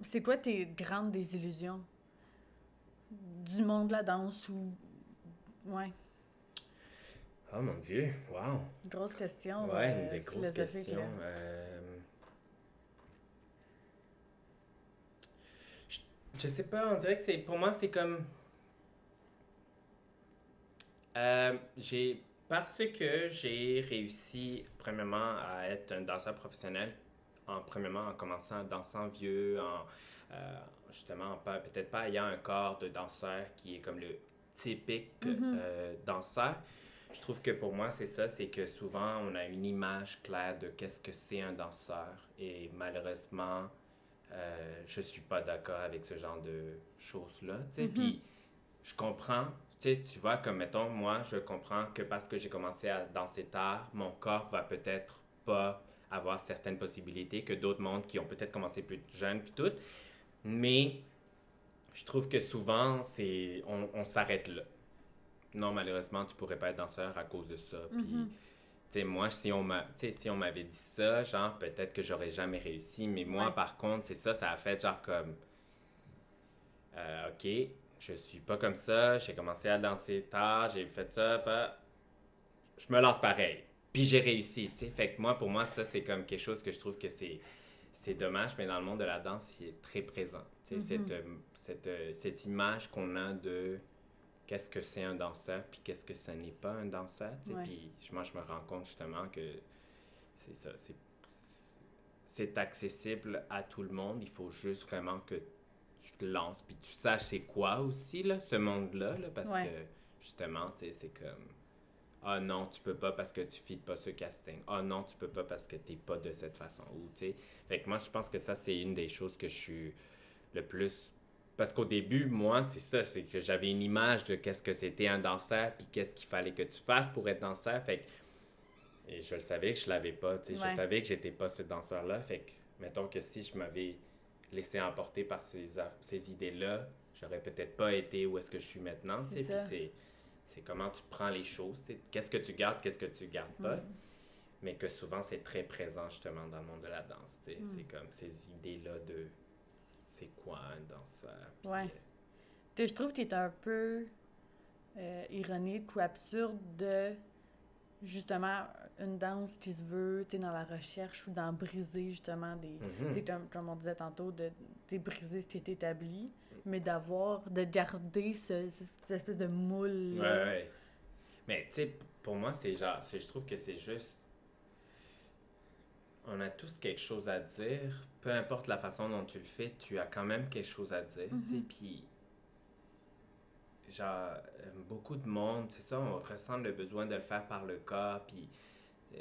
c'est quoi tes grandes désillusions du monde de la danse ou... Ouais. Oh mon Dieu, wow. Grosse question. Ouais, une des grosses questions. Je sais pas, on dirait que pour moi, c'est comme Parce que j'ai réussi, premièrement, à être un danseur professionnel, premièrement, en commençant en dansant vieux, euh, justement, peut-être pas ayant un corps de danseur qui est comme le typique danseur. Je trouve que pour moi, c'est ça, c'est que souvent, on a une image claire de qu'est-ce que c'est un danseur. Et malheureusement, je suis pas d'accord avec ce genre de choses-là, tu sais. Puis, je comprends, tu sais, tu vois, comme mettons, moi, je comprends que parce que j'ai commencé à danser tard, mon corps va peut-être pas avoir certaines possibilités que d'autres mondes qui ont peut-être commencé plus jeunes, puis tout. Mais je trouve que souvent, on s'arrête là. Non, malheureusement, tu pourrais pas être danseur à cause de ça. Puis, tu sais, moi, si on m'avait dit ça, genre, peut-être que j'aurais jamais réussi. Mais moi, Ouais. par contre, c'est ça, ça a fait genre comme, OK, je suis pas comme ça, j'ai commencé à danser tard, j'ai fait ça, je me lance pareil. Puis j'ai réussi, tu sais. Fait que moi, pour moi, ça, c'est comme quelque chose que je trouve que c'est dommage, mais dans le monde de la danse, il est très présent. Tu sais, cette image qu'on a de qu'est-ce que c'est un danseur, puis qu'est-ce que ça n'est pas un danseur, tu sais. Ouais. Puis moi, je me rends compte justement que c'est ça, c'est accessible à tout le monde. Il faut juste vraiment que tu te lances, puis tu saches c'est quoi aussi, là, ce monde-là, là, parce Ouais. que justement, tu sais, c'est comme ah non, tu peux pas parce que tu fites pas ce casting. Ah non, tu peux pas parce que t'es pas de cette façon. Ou, tu sais. Fait que moi, je pense que ça, c'est une des choses que je suis le plus. Parce qu'au début, moi, c'est ça, c'est que j'avais une image de qu'est-ce que c'était un danseur, puis qu'est-ce qu'il fallait que tu fasses pour être danseur. Fait que et je le savais que je l'avais pas, tu sais, je Ouais. savais que j'étais pas ce danseur-là. Fait que, mettons que si je m'avais laissé emporter par ces idées-là, j'aurais peut-être pas été où est-ce que je suis maintenant, tu C'est sais. Puis ça. c'est comment tu prends les choses, tu sais. Qu'est-ce que tu gardes, qu'est-ce que tu gardes pas. Mais que souvent, c'est très présent, justement, dans le monde de la danse, tu sais. C'est comme ces idées-là de c'est quoi un danseur. Puis, Ouais. Je trouve que t'es un peu ironique ou absurde de justement une danse qui se veut, tu sais, dans la recherche ou dans briser justement des, tu sais, comme on disait tantôt, de briser ce qui est établi, mais de garder cette espèce de moule ouais, ouais. Mais, tu sais, pour moi, c'est genre, je trouve que c'est juste on a tous quelque chose à dire. Peu importe la façon dont tu le fais, tu as quand même quelque chose à dire, tu sais. Puis, genre, beaucoup de monde, c'est ça, on ressent le besoin de le faire par le corps. Puis, euh,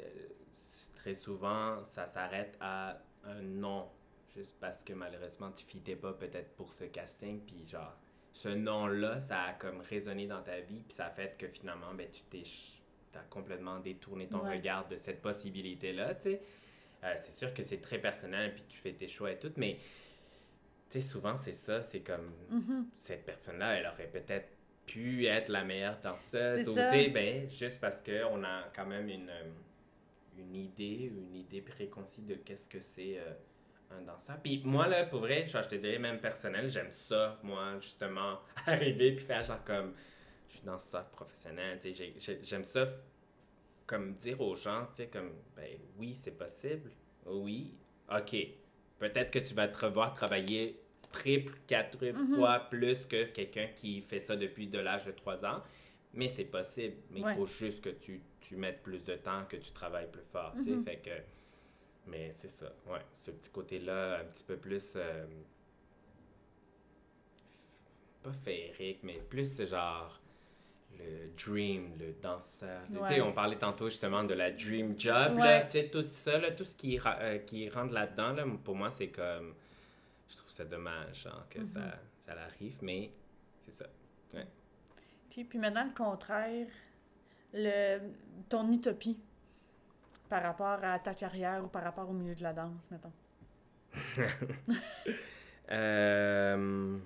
très souvent, ça s'arrête à un non. Juste parce que malheureusement, tu fitais pas peut-être pour ce casting. Puis, genre, ce non-là, ça a comme résonné dans ta vie. Puis, ça a fait que finalement, ben, t'as complètement détourné ton Ouais. regard de cette possibilité-là, tu sais. C'est sûr que c'est très personnel, puis tu fais tes choix et tout, mais tu sais, souvent c'est ça, c'est comme cette personne-là, elle aurait peut-être pu être la meilleure C'est danseuse, ou tu ça. sais, ben, juste parce qu'on a quand même une idée préconçue de qu'est-ce que c'est un danseur. Puis moi, là, pour vrai, genre, je te dirais même personnel, j'aime ça, moi, justement, arriver puis faire genre comme, je suis danseur professionnel, tu sais, j'aime ça comme dire aux gens, tu sais, comme, ben oui, c'est possible. Oui, ok. Peut-être que tu vas te revoir travailler triple, quadruple fois plus que quelqu'un qui fait ça depuis de l'âge de 3 ans. Mais c'est possible. Mais il Ouais. faut juste que tu mettes plus de temps, que tu travailles plus fort, tu sais. Fait que, mais c'est ça, ouais. Ce petit côté-là, un petit peu plus, pas féerique, mais plus genre le dream, le danseur. Tu sais, Ouais. on parlait tantôt justement de la dream job, là, Ouais. tu sais, tout ça, là, tout ce qui rentre là-dedans, là, pour moi, c'est comme, je trouve ça dommage, genre, que ça arrive, mais c'est ça. Ouais. Puis maintenant, le contraire, ton utopie par rapport à ta carrière ou par rapport au milieu de la danse, mettons. Euh,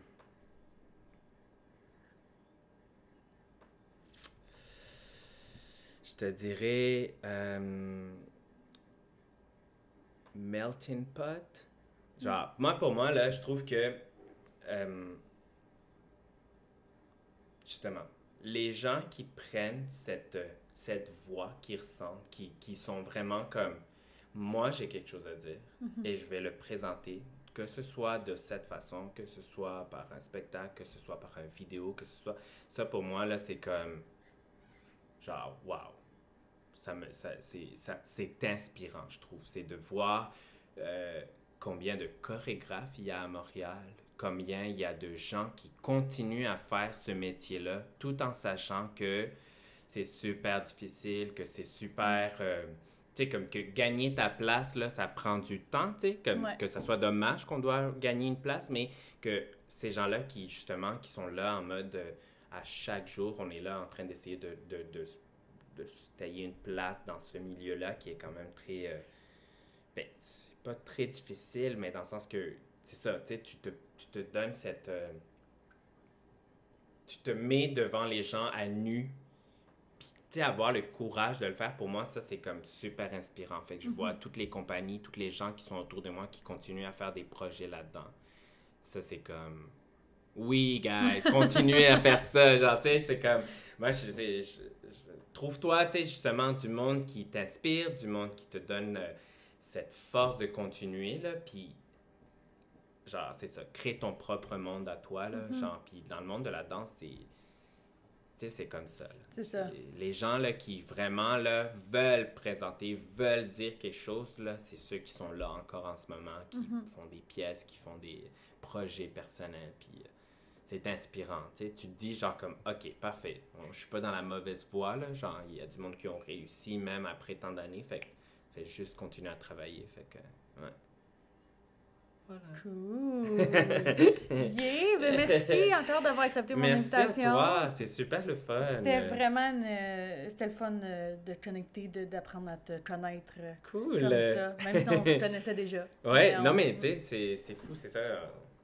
je te dirais melting pot. Genre, pour moi, là, je trouve que justement, les gens qui prennent cette voix, qui ressentent, qui sont vraiment comme moi, j'ai quelque chose à dire et je vais le présenter, que ce soit de cette façon, que ce soit par un spectacle, que ce soit par une vidéo, que ce soit. Ça, pour moi, là, c'est comme. genre, wow! C'est inspirant, je trouve. C'est de voir combien de chorégraphes il y a à Montréal, combien il y a de gens qui continuent à faire ce métier-là, tout en sachant que c'est super difficile, que c'est super... tu sais, comme que gagner ta place, là, ça prend du temps, tu sais, comme que ça soit dommage qu'on doit gagner une place, mais que ces gens-là qui, justement, qui sont là en mode, à chaque jour, on est là en train d'essayer de se tailler une place dans ce milieu-là qui est quand même très... ben, c'est pas très difficile, mais dans le sens que, c'est ça, tu sais, tu te donnes cette... tu te mets devant les gens à nu, puis, tu sais, avoir le courage de le faire, pour moi, ça, c'est comme super inspirant. Fait que je vois toutes les compagnies, tous les gens qui sont autour de moi qui continuent à faire des projets là-dedans. Ça, c'est comme... Oui, guys, continuez à faire ça. Genre, tu sais, c'est comme... Moi, trouve-toi, tu sais, justement, du monde qui t'inspire, du monde qui te donne cette force de continuer, là, puis... Genre, c'est ça, crée ton propre monde à toi, là, genre, puis dans le monde de la danse, c'est... Tu sais, c'est comme ça. Là. C'est ça. Les gens, là, qui vraiment, là, veulent présenter, veulent dire quelque chose, là, c'est ceux qui sont là encore en ce moment, qui font des pièces, qui font des projets personnels, puis c'est inspirant, tu sais. Tu te dis, genre, comme, OK, parfait, je suis pas dans la mauvaise voie, là, genre, il y a du monde qui ont réussi, même après tant d'années, fait juste continuer à travailler, fait que, ouais. Voilà. Cool! Yeah! Ben merci encore d'avoir accepté mon invitation. Merci à toi! C'est super le fun! C'était vraiment c'était le fun de connecter, d'apprendre à te connaître cool. Comme ça, même si on se connaissait déjà. Ouais, non mais tu sais, c'est fou, c'est ça.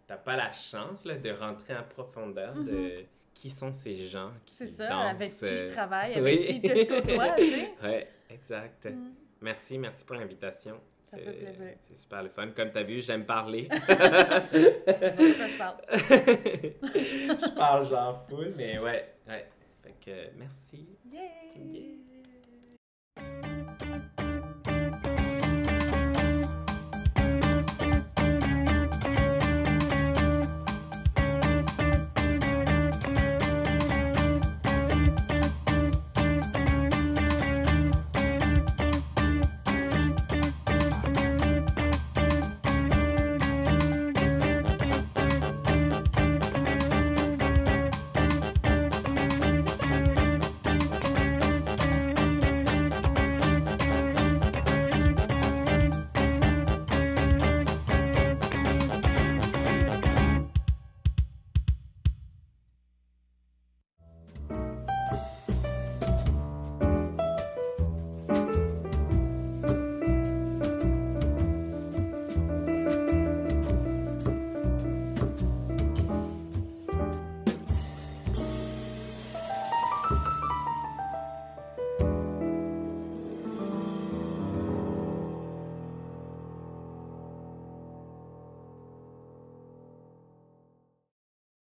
T'as pas la chance là, de rentrer en profondeur de qui sont ces gens qui dansent. C'est ça, avec qui je travaille, avec qui je côtoie, tu sais. Ouais, exact. Merci pour l'invitation. Ça fait plaisir. C'est super le fun. Comme tu as vu, j'aime parler. Je parle. Je parle genre full, mais ouais. Fait que merci. Yeah.